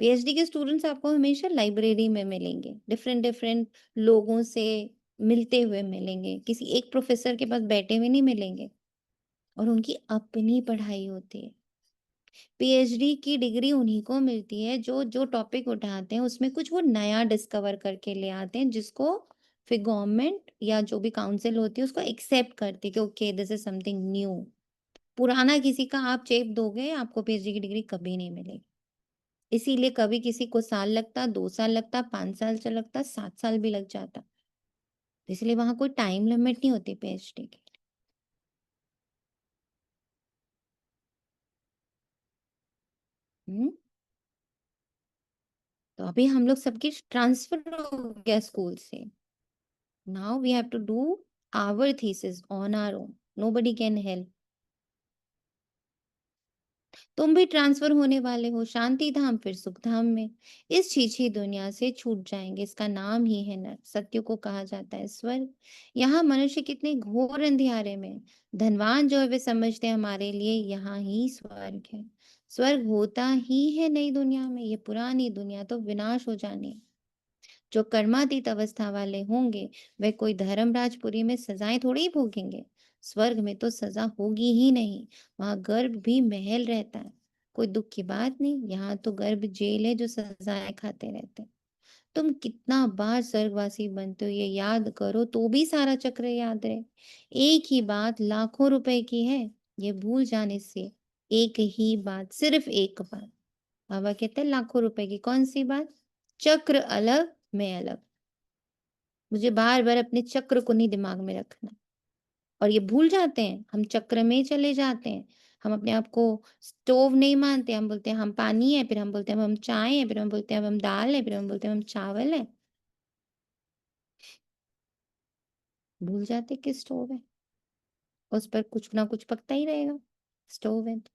PhD के स्टूडेंट्स आपको हमेशा लाइब्रेरी में मिलेंगे, डिफरेंट डिफरेंट लोगों से मिलते हुए मिलेंगे, किसी एक प्रोफेसर के पास बैठे हुए नहीं मिलेंगे, और उनकी अपनी पढ़ाई होती है। पीएचडी की डिग्री उन्हीं को मिलती है जो जो टॉपिक उठाते हैं उसमें कुछ वो नया डिस्कवर करके ले आते हैं, जिसको फिर गवर्नमेंट या जो भी काउंसिल होती है उसको एक्सेप्ट करती है कि okay this is something new. पुराना किसी का आप चेप दोगे, आपको पीएचडी की डिग्री कभी नहीं मिलेगी। इसीलिए कभी किसी को साल लगता, 2 साल लगता, 5 साल चल लगता, 7 साल भी लग जाता। इसलिए वहां कोई टाइम लिमिट नहीं होती पीएचडी की। हम्म। तो अभी हम लोग सबकी ट्रांसफर हो गया स्कूल से। Now we have to do our thesis on our own. Nobody can help. तुम भी ट्रांसफर होने वाले हो, शांति धाम फिर सुख धाम में। इस छीछी दुनिया से छूट जाएंगे, इसका नाम ही है नरक। सत्य को कहा जाता है स्वर्ग। यहाँ मनुष्य कितने घोर अंधियारे में, धनवान जो है वे समझते हैं हमारे लिए यहाँ ही स्वर्ग है। स्वर्ग होता ही है नई दुनिया में, ये पुरानी दुनिया तो विनाश हो जानी है। जो कर्मातीत अवस्था वाले होंगे वे कोई धर्मराजपुरी में सजाएं थोड़ी ही भोगेंगे। स्वर्ग में तो सजा होगी ही नहीं, वहां गर्भ भी महल रहता है। कोई दुख की बात नहीं, यहाँ तो गर्भ जेल है जो सजाएं खाते रहते हैं। तुम कितना बार स्वर्गवासी बनते हो ये याद करो तो भी सारा चक्र याद रहे। एक ही बात लाखों रुपए की है, ये भूल जाने से एक ही बात, सिर्फ एक बात। बाबा कहते हैं लाखों रुपए की कौन सी बात, चक्र अलग मैं अलग। मुझे बार बार अपने चक्र को नहीं दिमाग में रखना। और ये भूल जाते हैं, हम चक्र में ही चले जाते हैं। हम अपने आप को स्टोव नहीं मानते, हम बोलते हैं हम पानी है, फिर हम बोलते हैं हम चाय है, फिर हम बोलते हैं हम दाल है, फिर हम बोलते हैं हम चावल है। भूल जाते कि स्टोव है, उस पर कुछ ना कुछ पकता ही रहेगा। स्टोव है तो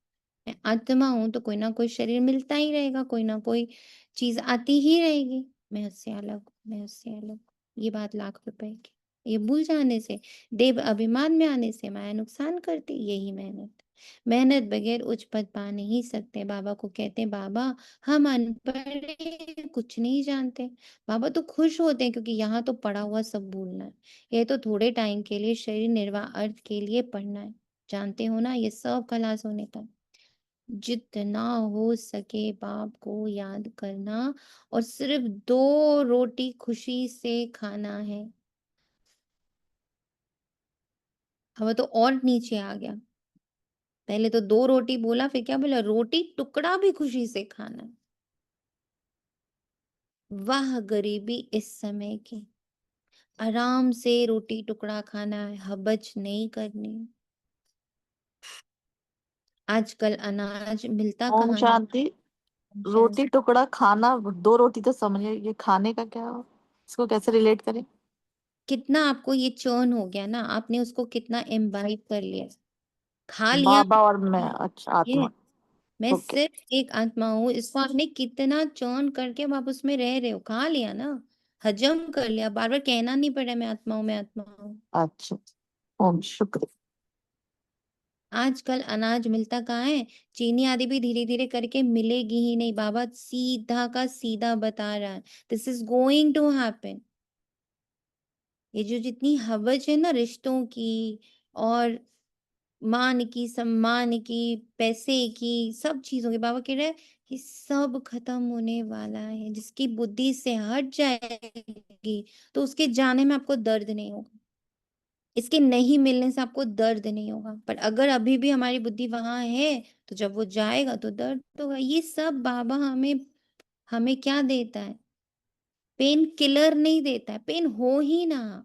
मैं आत्मा हूं, तो कोई ना कोई शरीर मिलता ही रहेगा, कोई ना कोई चीज आती ही रहेगी। मैं उससे अलग हूँ, मैं उससे अलग हूँ। ये बात लाख रुपए की। ये भूल जाने से, देव अभिमान में आने से माया नुकसान करती, यही मेहनत। मेहनत बगैर उच्च पद पा नहीं सकते। बाबा को कहते हैं बाबा हम अनपढ़ हैं, कुछ नहीं जानते। बाबा तो खुश होते हैं क्योंकि यहाँ तो पढ़ा हुआ सब भूलना है। ये तो थोड़े टाइम के लिए शरीर निर्वाह अर्थ के लिए पढ़ना है। जानते हो ना, ये सब खलास होने का। जितना हो सके बाप को याद करना, और सिर्फ 2 रोटी खुशी से खाना है। अब तो और नीचे आ गया। पहले तो 2 रोटी बोला, फिर क्या बोला, रोटी टुकड़ा भी खुशी से खाना है। वाह गरीबी इस समय की, आराम से रोटी टुकड़ा खाना है, हबच नहीं करनी। आजकल अनाज मिलता ओम कहाँ है। शांति। शांति। रोटी टुकड़ा खाना, 2 रोटी तो समझिए, ये खाने का क्या हो? इसको कैसे रिलेट करें? कितना आपको ये चर्न हो गया ना, आपने उसको कितना इम्बाइब कर लिया, खा लिया। बाबा और मैं, अच्छा ये आत्मा। मैं ओके। सिर्फ एक आत्मा हूँ, इसको आपने कितना चर्न करके अब आप उसमें रह रहे हो, खा लिया ना, हजम कर लिया, बार बार कहना नहीं पड़ा मैं आत्मा हूँ, मैं आत्मा हूँ। अच्छा, ओम शुक्रिया। आजकल अनाज मिलता कहाँ है, चीनी आदि भी धीरे धीरे करके मिलेगी ही नहीं, बाबा सीधा का सीधा बता रहा है, this is going to happen. ये जो जितनी हवज है ना रिश्तों की और मान की, सम्मान की, पैसे की, सब चीजों की, बाबा कह रहे हैं कि सब खत्म होने वाला है। जिसकी बुद्धि से हट जाएगी तो उसके जाने में आपको दर्द नहीं होगा, इसके नहीं मिलने से आपको दर्द नहीं होगा। पर अगर अभी भी हमारी बुद्धि वहां है तो जब वो जाएगा तो दर्द होगा। ये सब बाबा हमें हमें क्या देता है, पेन किलर नहीं देता है, पेन हो ही ना,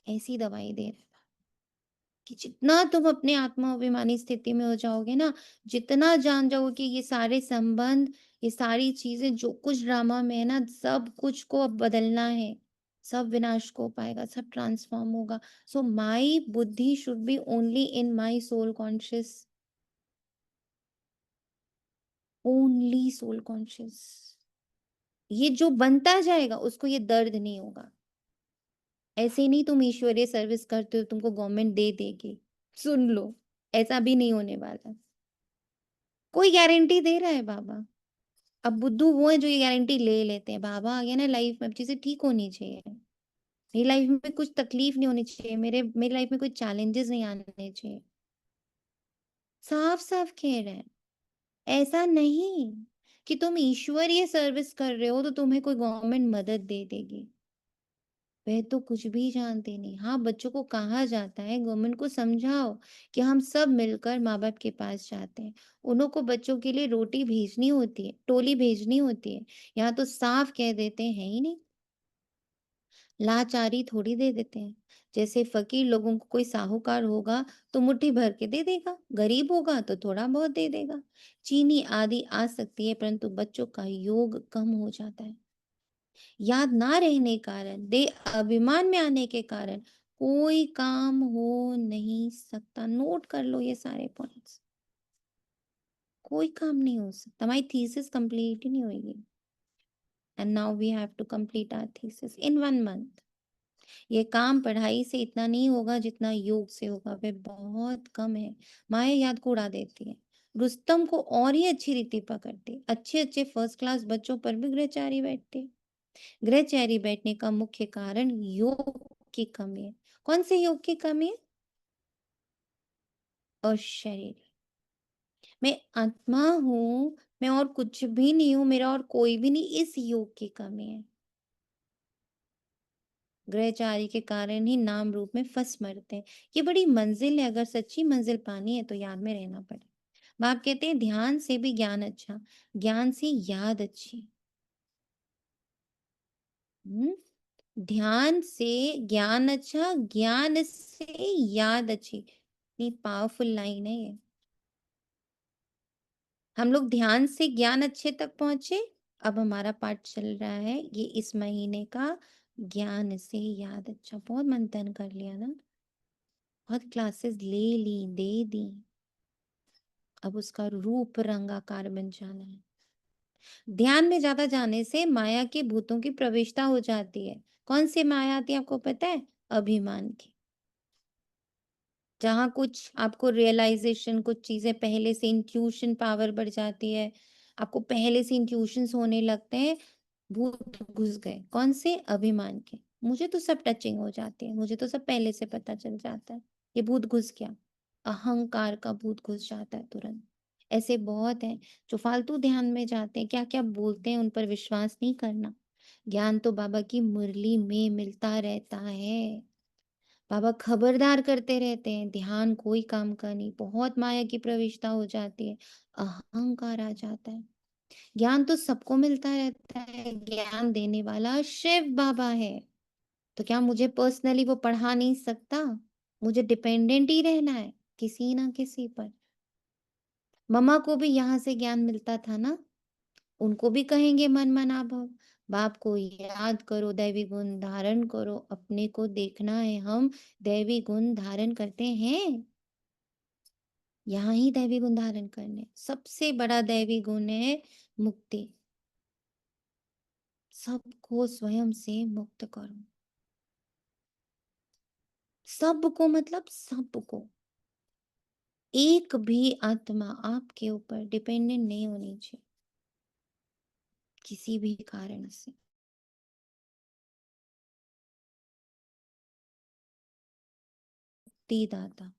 ऐसी दवाई दे रहा है कि जितना तुम अपने आत्माभिमानी स्थिति में हो जाओगे ना, जितना जान जाओगे कि ये सारे संबंध, ये सारी चीजें जो कुछ ड्रामा में है ना, सब कुछ को अब बदलना है, सब विनाश को पाएगा, सब ट्रांसफॉर्म होगा। सो माई बुद्धि should be only in my soul conscious, only soul conscious. ये जो बनता जाएगा उसको ये दर्द नहीं होगा। ऐसे नहीं तुम ईश्वरीय सर्विस करते हो तुमको गवर्नमेंट दे देगी, सुन लो, ऐसा भी नहीं होने वाला। कोई गारंटी दे रहा है बाबा? अब बुद्धू वो है जो ये गारंटी ले लेते हैं, बाबा आ गया ना लाइफ में, अब चीजें ठीक होनी चाहिए, मेरी लाइफ में कुछ तकलीफ नहीं होनी चाहिए, मेरी लाइफ में कोई चैलेंजेस नहीं आने चाहिए। साफ साफ कह रहे हैं, ऐसा नहीं कि तुम ईश्वरीय सर्विस कर रहे हो तो तुम्हें कोई गवर्नमेंट मदद दे देगी, वह तो कुछ भी जानते नहीं। हाँ, बच्चों को कहा जाता है, गवर्नमेंट को समझाओ कि हम सब मिलकर माँ बाप के पास जाते हैं, उन्हों को बच्चों के लिए रोटी भेजनी होती है, टोली भेजनी होती है। यहाँ तो साफ कह देते हैं ही नहीं, लाचारी थोड़ी दे देते हैं। जैसे फकीर लोगों को कोई साहूकार होगा तो मुट्ठी भर के दे देगा, गरीब होगा तो थोड़ा बहुत दे देगा। चीनी आदि आ सकती है परंतु बच्चों का योग कम हो जाता है। याद ना रहने कारण, दे अभिमान में आने के कारण कोई काम हो नहीं सकता। नोट कर लो ये सारे पॉइंट्स, कोई काम नहीं हो सकता। हमारी थीसिस कंप्लीट ही नहीं होगी, and now we have to complete our thesis in 1 month. ये काम पढ़ाई से इतना नहीं होगा जितना योग से होगा, वे बहुत कम है। माया याद को उड़ा देती है, रुस्तम को और ही अच्छी रीति पकड़ती, अच्छे अच्छे फर्स्ट क्लास बच्चों पर भी ग्रहचारी बैठते। ग्रहचारी बैठने का मुख्य कारण योग की कमी है। कौन से योग की कमी है? और शरीर, मैं आत्मा हूं, मैं और कुछ भी नहीं हूं, मेरा और कोई भी नहीं, इस योग की कमी है। ग्रहचारी के कारण ही नाम रूप में फंस मरते हैं। ये बड़ी मंजिल है, अगर सच्ची मंजिल पानी है तो याद में रहना पड़े। बाप कहते हैं ध्यान से भी ज्ञान अच्छा, ज्ञान से याद अच्छी। हम्म ध्यान से ज्ञान अच्छा, ज्ञान से याद अच्छी। इतनी पावरफुल लाइन है ये। हम लोग ध्यान से ज्ञान अच्छे तक पहुंचे। अब हमारा पाठ चल रहा है ये इस महीने का, ज्ञान से याद अच्छा। बहुत मंथन कर लिया ना, बहुत क्लासेस ले ली, दे दी, अब उसका रूप रंगाकार बन जाना है। ध्यान में ज्यादा जाने से माया के भूतों की प्रवेशता हो जाती है। कौन सी माया आती है आपको पता है? अभिमान की। जहाँ कुछ आपको रियलाइजेशन, कुछ चीजें पहले से, इंट्यूशन पावर बढ़ जाती है, आपको पहले से इंट्यूशंस होने लगते हैं, भूत घुस गए। कौन से? अभिमान के। मुझे तो सब टचिंग हो जाती है, मुझे तो सब पहले से पता चल जाता है, ये भूत घुस गया। अहंकार का भूत घुस जाता है तुरंत। ऐसे बहुत हैं जो फालतू ध्यान में जाते हैं, क्या क्या बोलते हैं उन पर विश्वास नहीं करना। ज्ञान तो बाबा की मुरली में मिलता रहता है, बाबा खबरदार करते रहते हैं, ध्यान कोई काम का नहीं। बहुत माया की प्रविष्टा हो जाती है, अहंकार आ जाता है। ज्ञान तो सबको मिलता रहता है, ज्ञान देने वाला शिव बाबा है। तो क्या मुझे पर्सनली वो पढ़ा नहीं सकता? मुझे डिपेंडेंट ही रहना है किसी ना किसी पर। मम्मा को भी यहाँ से ज्ञान मिलता था ना, उनको भी कहेंगे मन मना भव। बाप को याद करो, दैवी गुण धारण करो, अपने को देखना है हम दैवी गुण धारण करते हैं। यहाँ ही दैवी गुण धारण करने, सबसे बड़ा दैवी गुण है मुक्ति। सबको स्वयं से मुक्त करो, सबको मतलब सबको। एक भी आत्मा आपके ऊपर डिपेंडेंट नहीं होनी चाहिए किसी भी कारण से। मुक्ति दाता,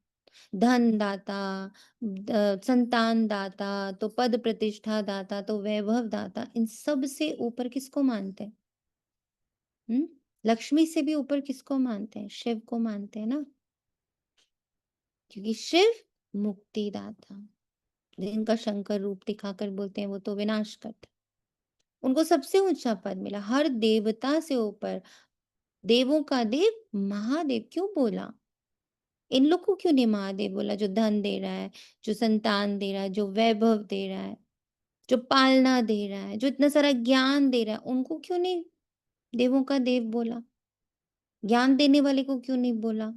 धन दाता, संतान दाता, तो पद प्रतिष्ठा दाता, तो वैभव दाता, इन सब से ऊपर किसको मानते हैं? लक्ष्मी से भी ऊपर किसको मानते हैं? शिव को मानते हैं ना, क्योंकि शिव मुक्तिदाता, जिनका शंकर रूप दिखाकर बोलते हैं वो तो विनाश करते, उनको सबसे ऊंचा पद मिला, हर देवता से ऊपर। देवों का देव महादेव क्यों बोला? इन लोग को क्यों नहीं महादेव बोला? जो धन दे रहा है, जो संतान दे रहा है, जो वैभव दे रहा है, जो पालना दे रहा है, जो इतना सारा ज्ञान दे रहा है, उनको क्यों नहीं देवों का देव बोला? ज्ञान देने वाले को क्यों नहीं बोला?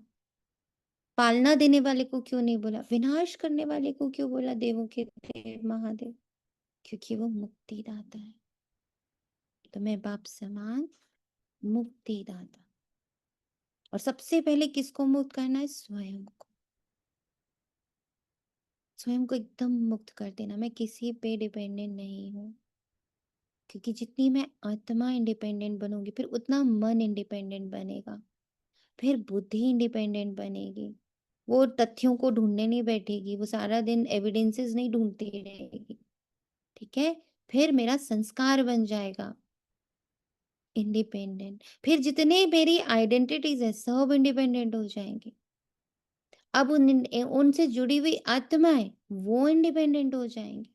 पालना देने वाले को क्यों नहीं बोला? विनाश करने वाले को क्यों बोला देवों के देव महादेव? क्योंकि वो मुक्तिदाता है। तो मैं बाप समान मुक्तिदाता, और सबसे पहले किसको मुक्त करना है? स्वयं को। स्वयं को एकदम मुक्त कर देना, मैं किसी पे डिपेंडेंट नहीं हूँ। क्योंकि जितनी मैं आत्मा इंडिपेंडेंट बनूंगी, फिर उतना मन इंडिपेंडेंट बनेगा, फिर बुद्धि इंडिपेंडेंट बनेगी। वो तथ्यों को ढूंढने नहीं बैठेगी, वो सारा दिन एविडेंसेस नहीं ढूंढती रहेगी। ठीक है, फिर मेरा संस्कार बन जाएगा इंडिपेंडेंट। फिर जितने मेरी आइडेंटिटीज है सब इंडिपेंडेंट हो जाएंगे। अब उनसे जुड़ी हुई आत्माएं वो इंडिपेंडेंट हो जाएंगी।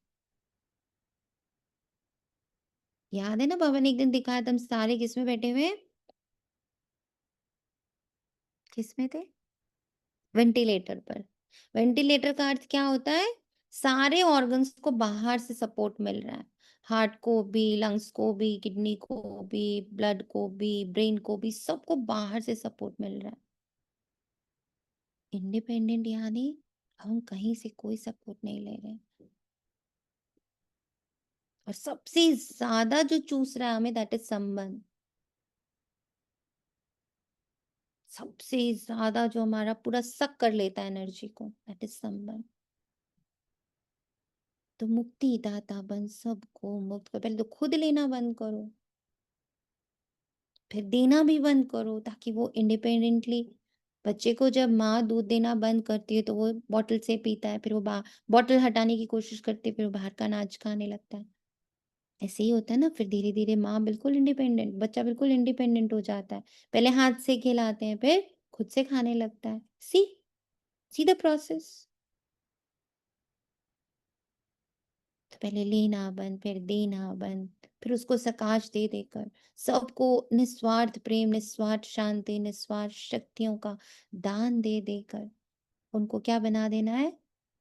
याद है ना, बाबा ने एक दिन दिखाया था, हम सारे किसमें बैठे हुए हैं? किसमें थे? वेंटिलेटर पर। वेंटिलेटर का अर्थ क्या होता है? सारे ऑर्गन्स को बाहर से सपोर्ट मिल रहा है, हार्ट को भी, लंग्स को भी, किडनी को भी, ब्लड को भी, ब्रेन को भी, सबको बाहर से सपोर्ट मिल रहा है। इंडिपेंडेंट यानी हम कहीं से कोई सपोर्ट नहीं ले रहे। और सबसे ज्यादा जो चूस रहा है हमें, दैट इज संबंध। सबसे ज्यादा जो हमारा पूरा सक कर लेता है एनर्जी को, दैट इज संबंध। तो मुक्ति दाता बन, सबको मुक्त करो। पहले तो खुद लेना बंद करो, फिर देना भी बंद करो, ताकि वो इंडिपेंडेंटली। बच्चे को जब माँ दूध देना बंद करती है तो वो बॉटल से पीता है, फिर वो बॉटल हटाने की कोशिश करती है, फिर वो बाहर का अनाज खाने लगता है। ऐसे ही होता है ना, फिर धीरे धीरे माँ बिल्कुल इंडिपेंडेंट, बच्चा बिल्कुल इंडिपेंडेंट हो जाता है। पहले हाथ से खिलाते हैं, फिर खुद से खाने लगता है। See the process. तो पहले लेना बंद, फिर देना बंद, फिर उसको सकाश दे देकर सबको निस्वार्थ प्रेम, निस्वार्थ शांति, निस्वार्थ शक्तियों का दान दे देकर उनको क्या बना देना है?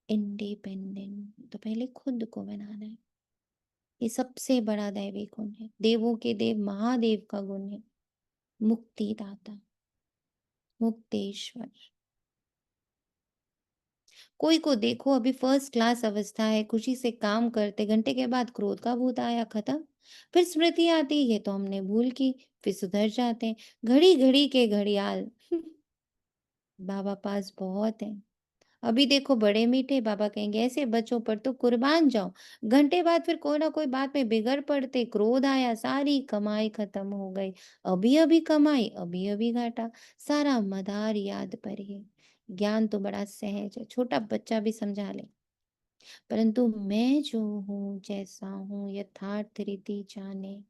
इंडिपेंडेंट। तो पहले खुद को बनाना है। ये सबसे बड़ा दैवी गुण है, देवों के देव महादेव का गुण है, मुक्तिदाता, मुक्तेश्वर। कोई को देखो, अभी फर्स्ट क्लास अवस्था है, खुशी से काम करते, घंटे के बाद क्रोध का भूत आया, खत्म। फिर स्मृति आती, ये तो हमने भूल की, फिर सुधर जाते हैं। घड़ी घड़ी के घड़ियाल बाबा पास बहुत है। अभी देखो बड़े मीठे, बाबा कहेंगे ऐसे बच्चों पर तो कुर्बान जाओ। घंटे बाद फिर कोई ना कोई बात में बिगड़ पड़ते, क्रोध आया, सारी कमाई खत्म हो गई। अभी अभी कमाई, अभी अभी घाटा, सारा मदार याद पर ही। ज्ञान तो बड़ा सहज है, छोटा बच्चा भी समझा ले। परंतु मैं जो हूँ, जैसा हूँ, यथार्थ रीति जाने।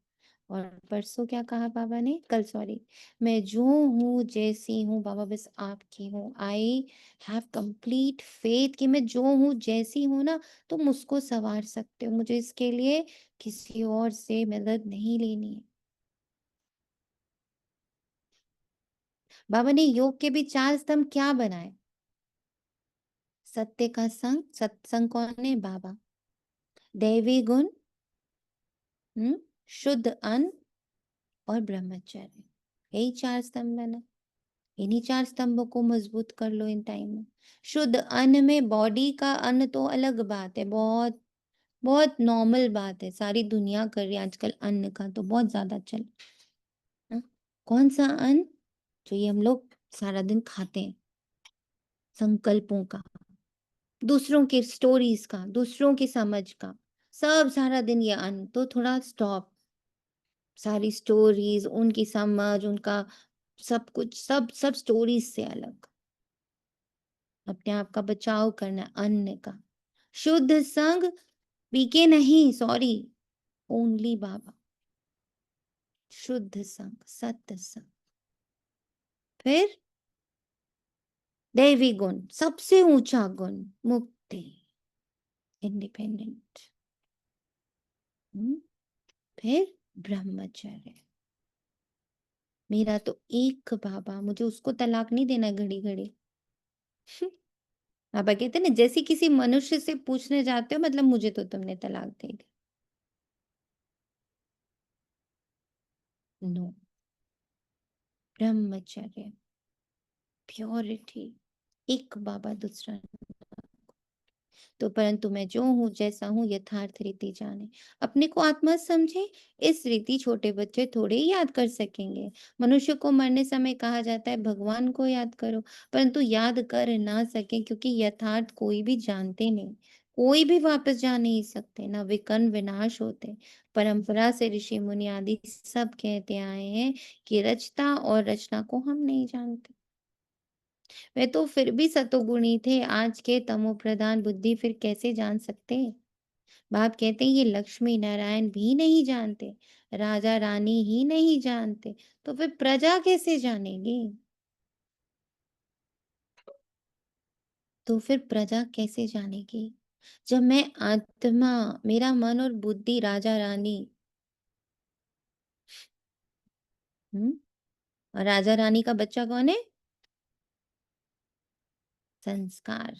और परसों क्या कहा बाबा ने, कल सॉरी, मैं जो हूँ जैसी हूँ बाबा बस आपकी हूँ। आई हैव कंप्लीट फेथ कि मैं जो हूँ जैसी हूँ ना, तुम उसको संवार सकते हो। मुझे इसके लिए किसी और से मदद नहीं लेनी है। बाबा ने योग के भी 4 स्तंभ क्या बनाए? सत्य का संग, सत्संग कौन है? बाबा। दैवी गुण, शुद्ध अन्न, और ब्रह्मचर्य। यही 4 स्तंभ है ना। इन्हीं 4 स्तंभों को मजबूत कर लो इन टाइम में। शुद्ध अन्न में, बॉडी का अन्न तो अलग बात है, बहुत बहुत नॉर्मल बात है, सारी दुनिया कर रही है आजकल अन्न का तो बहुत ज्यादा चल। हाँ? कौन सा अन्न? जो ये हम लोग सारा दिन खाते हैं, संकल्पों का, दूसरों की स्टोरीज का, दूसरों की समझ का, सब सारा दिन ये अन्न। तो थोड़ा स्टॉप, सारी स्टोरीज, उनकी समझ, उनका सब कुछ, सब सब स्टोरीज से अलग अपने आप का बचाव करना है अन्न का। शुद्ध संग, पीके नहीं, सॉरी, ओनली बाबा। शुद्ध संग, सत्य संग। फिर दैवी गुण, सबसे ऊंचा गुण, मुक्ति, इंडिपेंडेंट। फिर ब्रह्मचर्य। मेरा तो एक बाबा, मुझे उसको तलाक नहीं देना घड़ी घड़ी। बाबा कहते ना, जैसे किसी मनुष्य से पूछने जाते हो मतलब मुझे तो तुमने तलाक दे दी। नो, ब्रह्मचर्य, प्योरिटी, एक बाबा दूसरा। तो परंतु मैं जो हूँ जैसा हूँ यथार्थ रीति जाने, अपने को आत्मा समझे। इस रीति छोटे बच्चे थोड़े ही याद कर सकेंगे। मनुष्य को मरने समय कहा जाता है भगवान को याद करो, परंतु याद कर ना सके क्योंकि यथार्थ कोई भी जानते नहीं। कोई भी वापस जा नहीं सकते, ना विकर्ण विनाश होते। परंपरा से ऋषि मुनि आदि सब कहते आए हैं कि रचता और रचना को हम नहीं जानते। वे तो फिर भी सतोगुणी थे, आज के तमो प्रधान बुद्धि फिर कैसे जान सकते। बाप कहते हैं ये लक्ष्मी नारायण भी नहीं जानते, राजा रानी ही नहीं जानते, तो फिर प्रजा कैसे जानेगी। तो फिर प्रजा कैसे जानेगी जब मैं आत्मा, मेरा मन और बुद्धि राजा रानी। और राजा रानी का बच्चा कौन है? संस्कार।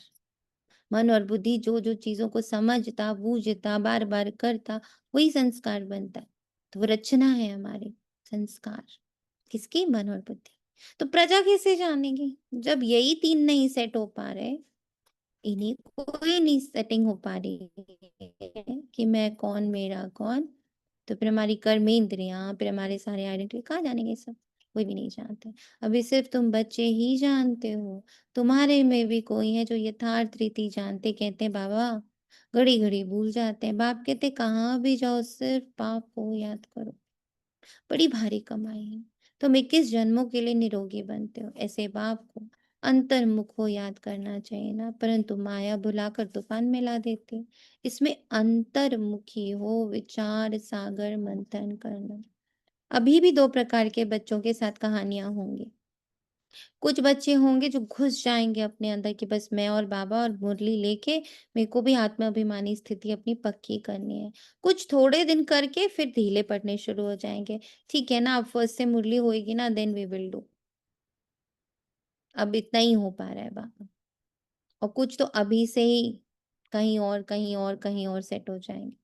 मन और बुद्धि जो जो चीजों को समझता, बूझता, बार बार करता, वही संस्कार बनता है। तो वो रचना है हमारी, संस्कार किसकी? मन और बुद्धि। तो प्रजा कैसे जानेगी जब यही 3 नहीं सेट हो पा रहे, इन्हीं को ही नहीं सेटिंग हो पा रही है कि मैं कौन, मेरा कौन। तो फिर हमारी कर्मेंद्रियां, फिर हमारे सारे आइडेंटिटी कहाँ जानेंगे सब? कोई भी नहीं जानते। अभी सिर्फ तुम बच्चे ही जानते हो। तुम्हारे में भी कोई है जो यथार्थ रीति जानते। कहते हैं बाबा घड़ी घड़ी भूल जाते हैं। बाप कहते कहाँ भी जाओ सिर्फ पाप को याद करो, बड़ी भारी कमाई है। तुम 21 जन्मों के लिए निरोगी बनते हो। ऐसे बाप को अंतर्मुख हो याद करना चाहिए ना, परंतु माया बुलाकर तूफान में ला देती है। इसमें अंतर्मुखी हो, विचार सागर मंथन करना। अभी भी 2 प्रकार के बच्चों के साथ कहानियां होंगी। कुछ बच्चे होंगे जो घुस जाएंगे अपने अंदर कि बस मैं और बाबा और मुरली लेके मेरे को भी आत्माभिमानी स्थिति अपनी पक्की करनी है। कुछ थोड़े दिन करके फिर ढीले पड़ने शुरू हो जाएंगे। ठीक है ना, अब फर्स्ट से मुरली होएगी ना, देन वी विल डू। अब इतना ही हो पा रहा है बाबा। और कुछ तो अभी से ही कहीं और कहीं और कहीं और सेट हो जाएंगे।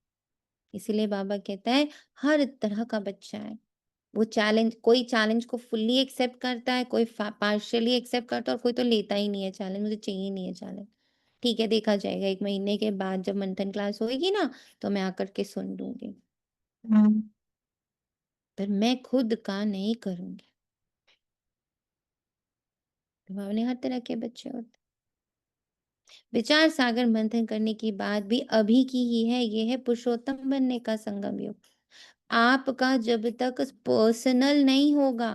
इसीलिए बाबा कहता है हर तरह का बच्चा है। वो चैलेंज, कोई चैलेंज को फुल्ली एक्सेप्ट करता है, कोई पार्शियली एक्सेप्ट करता है, और कोई तो लेता ही नहीं है चैलेंज, मुझे चाहिए नहीं है चैलेंज। ठीक है, देखा जाएगा 1 महीने के बाद जब मंथन क्लास होएगी ना, तो मैं आकर के सुन लूंगी। पर मैं खुद का नहीं करूंगी। बाबा ने हर तरह के बच्चे होते। विचार सागर मंथन करने की बात भी अभी की ही है। ये है पुरुषोत्तम बनने का संगम योग। आपका जब तक पर्सनल नहीं होगा,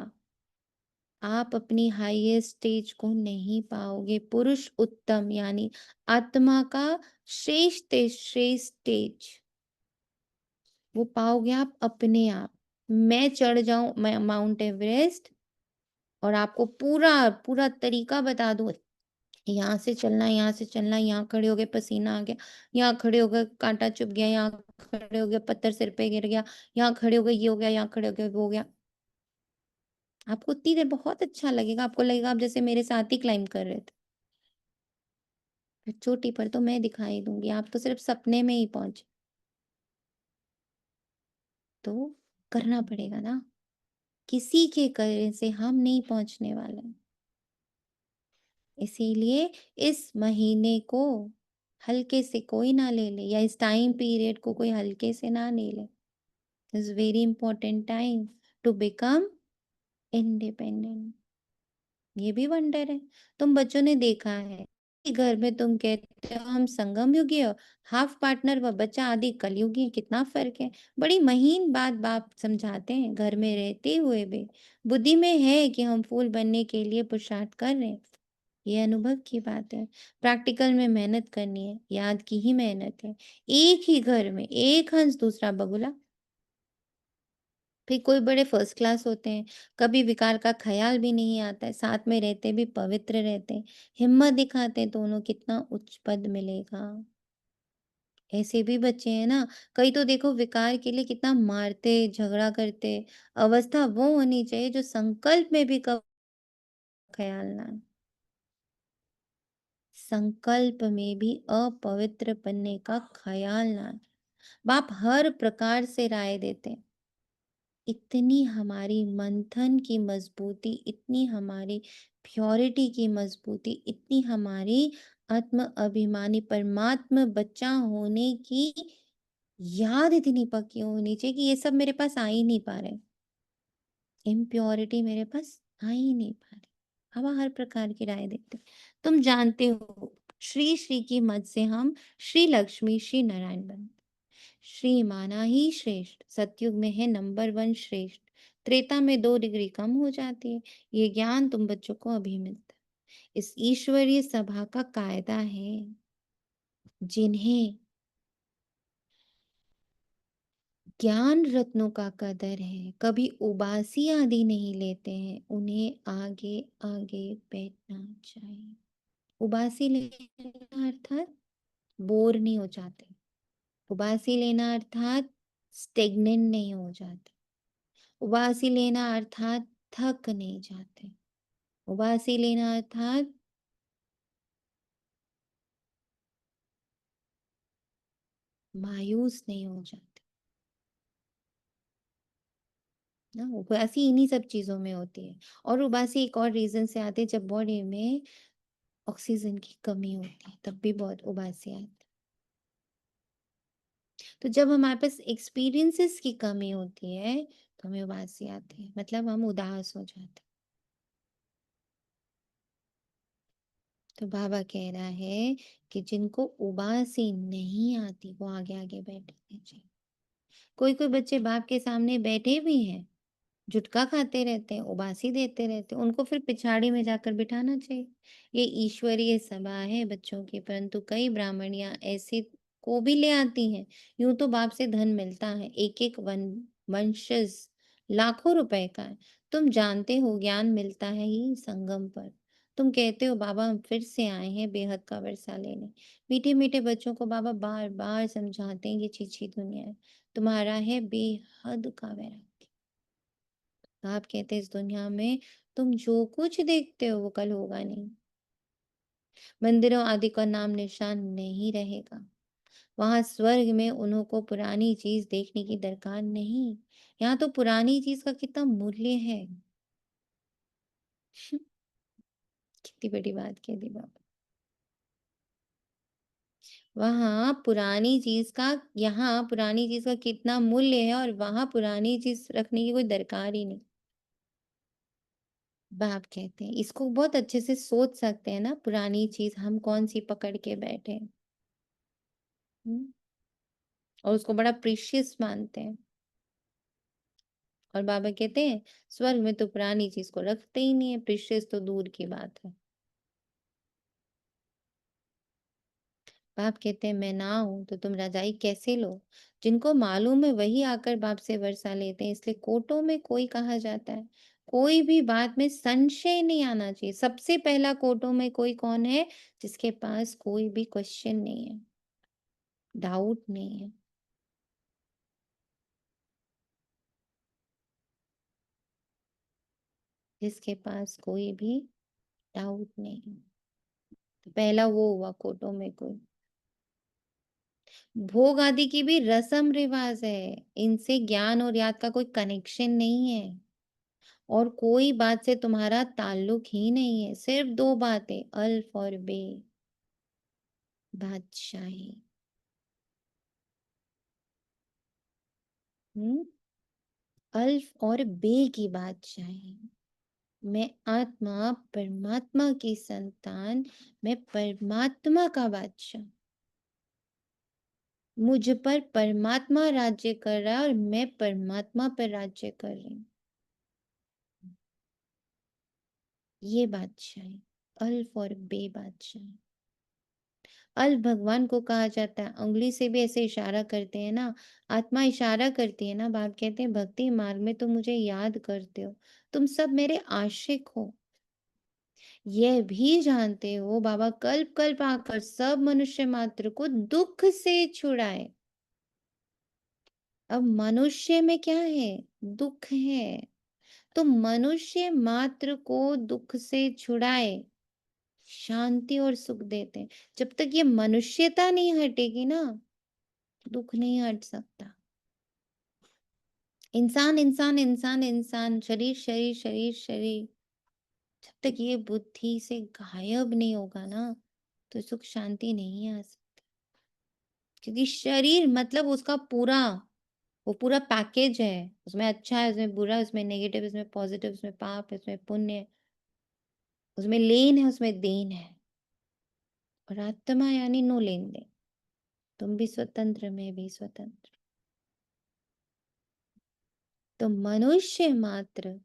आप अपनी हाईएस्ट स्टेज को नहीं पाओगे। पुरुष उत्तम यानी आत्मा का श्रेष्ठ श्रेष्ठ स्टेज वो पाओगे आप अपने आप। मैं चढ़ जाऊं मैं माउंट एवरेस्ट और आपको पूरा पूरा तरीका बता दूं, यहाँ से चलना, यहाँ से चलना, यहाँ खड़े हो गए पसीना आ गया, यहाँ खड़े हो गए कांटा चुभ गया, यहाँ खड़े हो गए पत्थर सिर पे गिर गया, यहाँ खड़े हो गए ये हो गया, यहाँ खड़े हो गए वो हो गया। आपको उतनी देर बहुत अच्छा लगेगा, आपको लगेगा आप जैसे मेरे साथ ही क्लाइंब कर रहे थे। फिर चोटी पर तो मैं दिखाई दूंगी, आप तो सिर्फ सपने में ही पहुंचे। तो करना पड़ेगा ना। किसी के करने से हम नहीं पहुंचने वाले हैं। इसीलिए इस महीने को हल्के से कोई ना ले ले, या इस टाइम पीरियड को कोई हल्के से ना ले ले। Is very important time to become independent. ये भी वंडर है। तुम बच्चों ने देखा है कि घर में तुम कहते हो हम संगम युगी हो, हाफ पार्टनर व बच्चा आदि कलयुगी, कितना फर्क है। बड़ी महीन बात बाप समझाते हैं, घर में रहते हुए भी बुद्धि में है कि हम फूल बनने के लिए पुरुषार्थ कर रहे हैं। ये अनुभव की बात है। प्रैक्टिकल में मेहनत करनी है, याद की ही मेहनत है। एक ही घर में एक हंस दूसरा बगुला। फिर कोई बड़े फर्स्ट क्लास होते हैं, कभी विकार का ख्याल भी नहीं आता है, साथ में रहते भी पवित्र रहते हैं, हिम्मत दिखाते हैं, तो उन्हें कितना उच्च पद मिलेगा। ऐसे भी बच्चे हैं ना। कई तो देखो विकार के लिए कितना मारते झगड़ा करते। अवस्था वो होनी चाहिए जो संकल्प में भी कब ख्याल ना आए। संकल्प में भी अपवित्र बनने का ख्याल ना आए। बाप हर प्रकार से राय देते हैं। इतनी हमारी मंथन की मजबूती, इतनी हमारी प्योरिटी की मजबूती, इतनी हमारी आत्म अभिमानी परमात्मा बच्चा होने की याद इतनी पक्की होनी चाहिए कि ये सब मेरे पास आ ही नहीं पा रहे। इम्प्योरिटी मेरे पास आ ही नहीं पा रही। हवा हर प्रकार की राय देते। तुम जानते हो श्री श्री की मत से हम श्री लक्ष्मी श्री नारायण बन। श्री माना ही श्रेष्ठ, सतयुग में है नंबर वन श्रेष्ठ, त्रेता में 2 डिग्री कम हो जाती है। ये ज्ञान तुम बच्चों को अभी मिलता है। इस ईश्वरीय सभा का कायदा है, जिन्हें ज्ञान रत्नों का कदर है, कभी उबासी आदि नहीं लेते हैं, उन्हें आगे आगे बैठना चाहिए। उबासी लेना अर्थात बोर नहीं हो जाते। उबासी लेना अर्थात स्टेगनेंट नहीं हो जाते। उबासी लेना अर्थात थक नहीं जाते। उबासी लेना अर्थात मायूस नहीं हो जाते ना। उबासी इन्हीं सब चीजों में होती है। और उबासी एक और रीजन से आती है, जब बॉडी में ऑक्सीजन की कमी होती है तब भी बहुत उबासी आती है। तो जब हमारे पास एक्सपीरियंसेस की कमी होती है तो हमें उबासी आती है, मतलब हम उदास हो जाते हैं। तो बाबा कह रहा है कि जिनको उबासी नहीं आती वो आगे आगे बैठने चाहिए। कोई कोई बच्चे बाप के सामने बैठे भी हैं, जुटका खाते रहते हैं, उबासी देते रहते हैं, उनको फिर पिछाड़ी में जाकर बिठाना चाहिए। ये ईश्वरीय सभा है बच्चों की, परंतु कई ब्राह्मणियां ऐसे को भी ले आती हैं। यूं तो बाप से धन मिलता है, एक एक वंशज लाखों रुपए का है। तुम जानते हो ज्ञान मिलता है ही संगम पर। तुम कहते हो बाबा हम फिर से आए हैं बेहद का वर्षा लेने। मीठे मीठे बच्चों को बाबा बार बार समझाते हैं ये छीछी दुनिया है, तुम्हारा है बेहद का वैराग्य। आप कहते हैं इस दुनिया में तुम जो कुछ देखते हो वो कल होगा नहीं। मंदिरों आदि का नाम निशान नहीं रहेगा। वहां स्वर्ग में उन्हों को पुरानी चीज देखने की दरकार नहीं। यहाँ तो पुरानी चीज का कितना मूल्य है। कितनी बड़ी बात कह दी बाबा। वहां पुरानी चीज का, यहाँ पुरानी चीज का कितना मूल्य है, और वहां पुरानी चीज रखने की कोई दरकार ही नहीं। बाप कहते हैं इसको बहुत अच्छे से सोच सकते हैं ना, पुरानी चीज हम कौन सी पकड़ के बैठे हैं। हम्म? और उसको बड़ा प्रीशियस मानते हैं। और बाबा कहते हैं स्वर्ग में तो पुरानी चीज को रखते ही नहीं है, प्रीशियस तो दूर की बात है। बाप कहते हैं मैं ना हूं तो तुम रजाई कैसे लो। जिनको मालूम है वही आकर बाप से वर्षा लेते हैं, इसलिए कोटों में कोई कहा जाता है। कोई भी बात में संशय नहीं आना चाहिए। सबसे पहला कोटों में कोई कौन है? जिसके पास कोई भी क्वेश्चन नहीं है, डाउट नहीं है। जिसके पास कोई भी डाउट नहीं है। तो पहला वो हुआ कोटों में कोई। भोग आदि की भी रस्म रिवाज है, इनसे ज्ञान और याद का कोई कनेक्शन नहीं है। और कोई बात से तुम्हारा ताल्लुक ही नहीं है, सिर्फ 2 बातें, अल्फ और बे, बादशाही। अल्फ और बे की बादशाही। मैं आत्मा, परमात्मा की संतान, मैं परमात्मा का बादशाह। मुझ पर परमात्मा राज्य कर रहा है और मैं परमात्मा पर राज्य कर रही हूँ। ये बादशाही, अल्फ और बे बादशाही। अल्फ भगवान को कहा जाता है, उंगली से भी ऐसे इशारा करते हैं ना, आत्मा इशारा करती है ना, बाप कहते हैं भक्ति मार्ग में तुम मुझे याद करते हो, तुम सब मेरे आशिक हो। यह भी जानते हो बाबा कल्प कल्प आकर सब मनुष्य मात्र को दुख से छुड़ाए। अब मनुष्य में क्या है? दुख है। तो मनुष्य मात्र को दुख से छुड़ाए, शांति और सुख देते हैं। जब तक ये मनुष्यता नहीं हटेगी ना, दुख नहीं हट सकता। इंसान इंसान इंसान इंसान, शरीर शरीर शरीर शरीर, जब तक ये बुद्धि से गायब नहीं होगा ना, तो सुख शांति नहीं आ सकती। क्योंकि शरीर मतलब उसका पूरा, वो पूरा पैकेज है। उसमें अच्छा है, उसमें बुरा है, उसमें नेगेटिव, उसमें पॉजिटिव, उसमें पाप है, उसमें पुण्य है, उसमें लेन है, उसमें देन है। और आत्मा यानी नो लेन देन। तुम भी स्वतंत्र, मैं भी स्वतंत्र। तो मनुष्य मात्र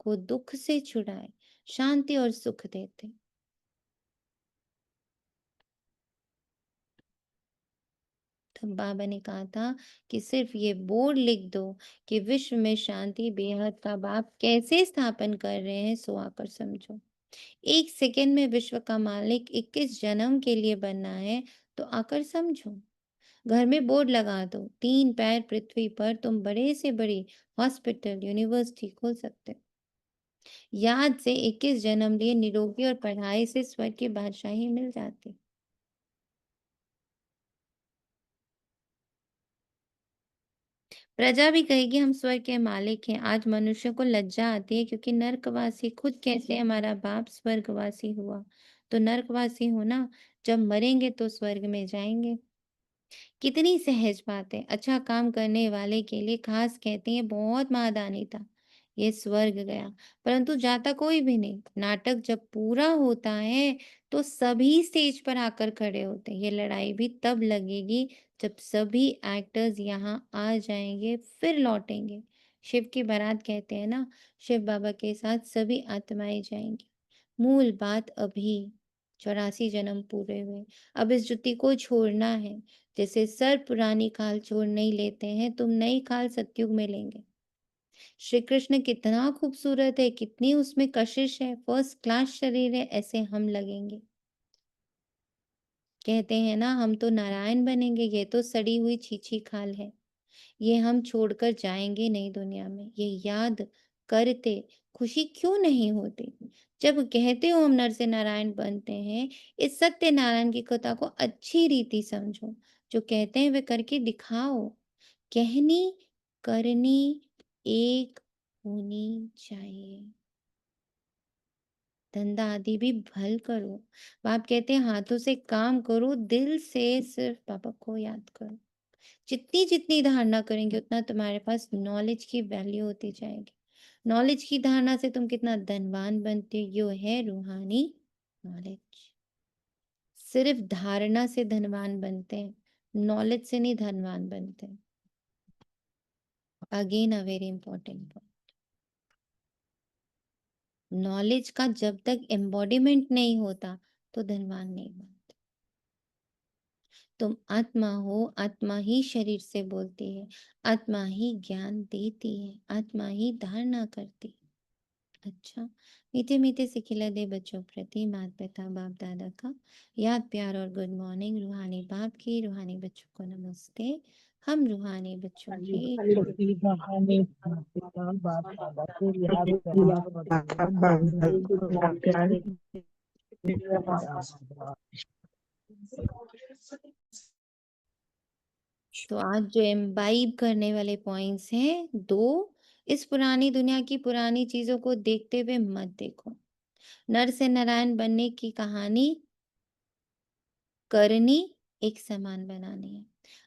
को दुख से छुड़ाए, शांति और सुख देते। तो बाबा ने कहा था कि सिर्फ ये बोर्ड लिख दो कि विश्व में शांति बेहद का बाप कैसे स्थापन कर रहे हैं, सो आकर समझो। 1 सेकेंड में विश्व का मालिक 21 जन्म के लिए बनना है, तो आकर समझो। घर में बोर्ड लगा दो, 3 पैर पृथ्वी पर, तुम बड़े से बड़ी हॉस्पिटल, यूनिवर्सिटी खोल सकते हो। याद से 21 जन्म लिए निरोगी और पढ़ाई से स्वर्ग की बादशाही मिल जाती। प्रजा भी कहेगी हम स्वर्ग के मालिक हैं। आज मनुष्य को लज्जा आती है क्योंकि नरकवासी खुद कहते हैं हमारा बाप स्वर्गवासी हुआ। तो नरकवासी हो ना, जब मरेंगे तो स्वर्ग में जाएंगे। कितनी सहज बात है। अच्छा काम करने वाले के लिए खास कहते हैं बहुत महादानी था, ये स्वर्ग गया। परंतु जाता कोई भी नहीं। नाटक जब पूरा होता है तो सभी स्टेज पर आकर खड़े होते हैं। ये लड़ाई भी तब लगेगी जब सभी एक्टर्स यहाँ आ जाएंगे, फिर लौटेंगे। शिव की बारात कहते हैं ना, शिव बाबा के साथ सभी आत्माएं जाएंगी। मूल बात अभी 84 जन्म पूरे हुए, अब इस जुती को छोड़ना है। जैसे सर पुरानी खाल छोड़ नहीं लेते हैं, तुम नई खाल सतयुग में लेंगे। श्री कृष्ण कितना खूबसूरत है, कितनी उसमें कशिश है, फर्स्ट क्लास शरीर है, ऐसे हम लगेंगे। कहते हैं ना हम तो नारायण बनेंगे, ये तो सड़ी हुई छीछी खाल है। ये हम छोड़कर जाएंगे नहीं दुनिया में। ये याद करते खुशी क्यों नहीं होती? जब कहते हो हम नर से नारायण बनते हैं, इस सत्य नारायण की कथा को अच्छी रीति समझो। जो कहते हैं वे करके दिखाओ। कहनी करनी एक होनी चाहिए। धंधा आदि भी भल करो। बाप कहते हैं हाथों से काम करो, दिल से सिर्फ बाबा को याद करो। जितनी जितनी धारणा करेंगे उतना तुम्हारे पास नॉलेज की वैल्यू होती जाएगी। नॉलेज की धारणा से तुम कितना धनवान बनते हो, यो है रूहानी नॉलेज। सिर्फ धारणा से धनवान बनते हैं, नॉलेज से नहीं धनवान बनते। Again a very important point. Knowledge का जब तक एम्बॉडीमेंट नहीं होता तो धनवान नहीं बनते। तुम आत्मा हो, आत्मा ही शरीर से बोलती है, आत्मा ही ज्ञान देती है, आत्मा ही धारणा करती है। अच्छा, मीठे मीठे से खिला दे बच्चों प्रति माता पिता बाप दादा का याद प्यार और गुड मॉर्निंग। रूहानी बाप की, रूहानी बच्चों को नमस्ते। हम रूहानी बच्चों की प्रति बहाने पिता बाप दादा को याद प्यार और गुड मॉर्निंग। तो आज जो एम्बाइब करने वाले पॉइंट्स हैं 2, इस पुरानी दुनिया की पुरानी चीजों को देखते हुए मत देखो। नर से नारायण बनने की कहानी करनी एक समान बनानी है।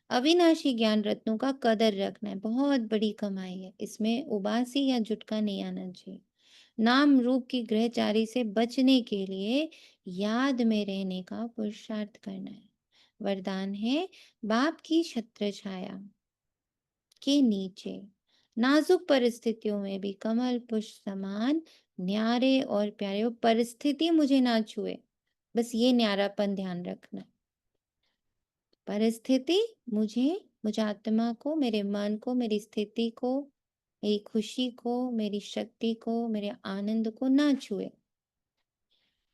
अविनाशी ज्ञान रत्नों का कदर रखना है, बहुत बड़ी कमाई है, इसमें उबासी या जुटका नहीं आना चाहिए। नाम रूप की ग्रहचारी से बचने के लिए याद में रहने का पुरुषार्थ करना है। वरदान है बाप की छत्र छाया के नीचे नाजुक परिस्थितियों में भी कमल पुष्प समान न्यारे और प्यारे हो। परिस्थिति मुझे ना छुए, बस ये न्यारापन ध्यान रखना। परिस्थिति मुझे, मुझे आत्मा को, मेरे मन को, मेरी स्थिति को, मेरी खुशी को, मेरी शक्ति को, मेरे आनंद को ना छुए,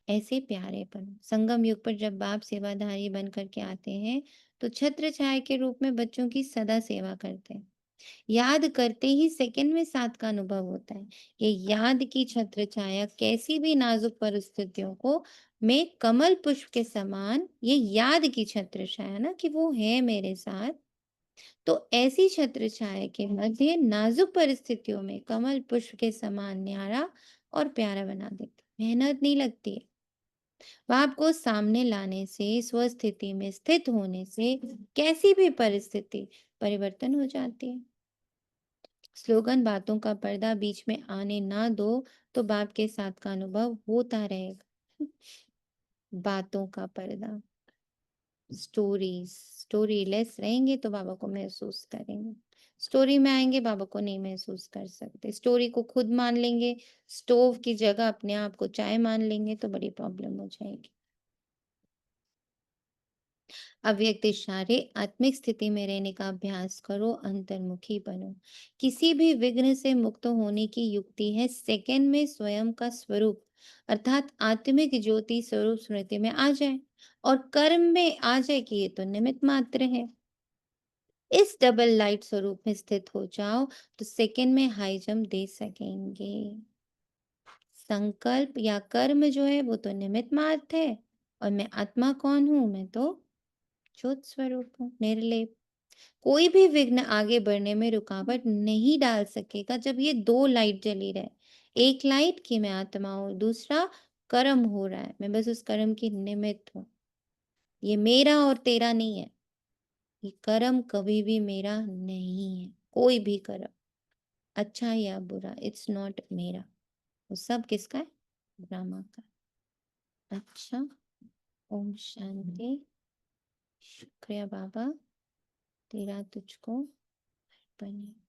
ऐसे प्यारे बनो। संगम युग पर जब बाप सेवाधारी बन करके आते हैं तो छत्र छाया के रूप में बच्चों की सदा सेवा करते हैं। याद करते ही सेकंड में साथ का अनुभव होता है। ये याद की छत्र छाया कैसी भी नाजुक परिस्थितियों को में कमल पुष्प के समान, ये याद की छत्र छाया ना कि वो है मेरे साथ, तो ऐसी छत्र छाया के मध्य नाजुक परिस्थितियों में कमल पुष्प के समान न्यारा और प्यारा बना देती। मेहनत नहीं लगती है। बाप को सामने लाने से, स्वस्थिति में स्थित होने से कैसी भी परिस्थिति परिवर्तन हो जाती है। स्लोगन बातों का पर्दा बीच में आने ना दो तो बाप के साथ का अनुभव होता रहेगा। बातों का पर्दा, स्टोरी लेस रहेंगे तो बाबा को महसूस करेंगे। स्टोरी में आएंगे बाबा को नहीं महसूस कर सकते। स्टोरी को खुद मान लेंगे, स्टोव की जगह अपने आप को चाय मान लेंगे तो बड़ी प्रॉब्लम हो जाएगी। अव्यक्त इशारे आत्मिक स्थिति में रहने का अभ्यास करो, अंतर्मुखी बनो। किसी भी विघ्न से मुक्त होने की युक्ति है सेकंड में स्वयं का स्वरूप अर्थात आत्मिक ज्योति स्वरूप स्मृति में आ जाए और कर्म में आ जाए कि ये तो निमित्त मात्र है। इस डबल लाइट स्वरूप में स्थित हो जाओ तो सेकंड में हाई जंप दे सकेंगे। संकल्प या कर्म जो है वो तो निमित्त मात्र है और मैं आत्मा कौन हूं? मैं तो ज्योत स्वरूप हूँ, निर्लेप। कोई भी विघ्न आगे बढ़ने में रुकावट नहीं डाल सकेगा जब ये दो लाइट जली रहे। एक लाइट कि मैं आत्मा हूँ, दूसरा कर्म हो रहा है, मैं बस उस कर्म की निमित्त हूँ। ये मेरा और तेरा नहीं है। ये कर्म कभी भी मेरा नहीं है, कोई भी कर्म, अच्छा या बुरा, इट्स नॉट मेरा। वो सब किसका है? ब्रह्मा का। अच्छा, ओम शांति। शुक्रिया बाबा, तेरा तुझको बने।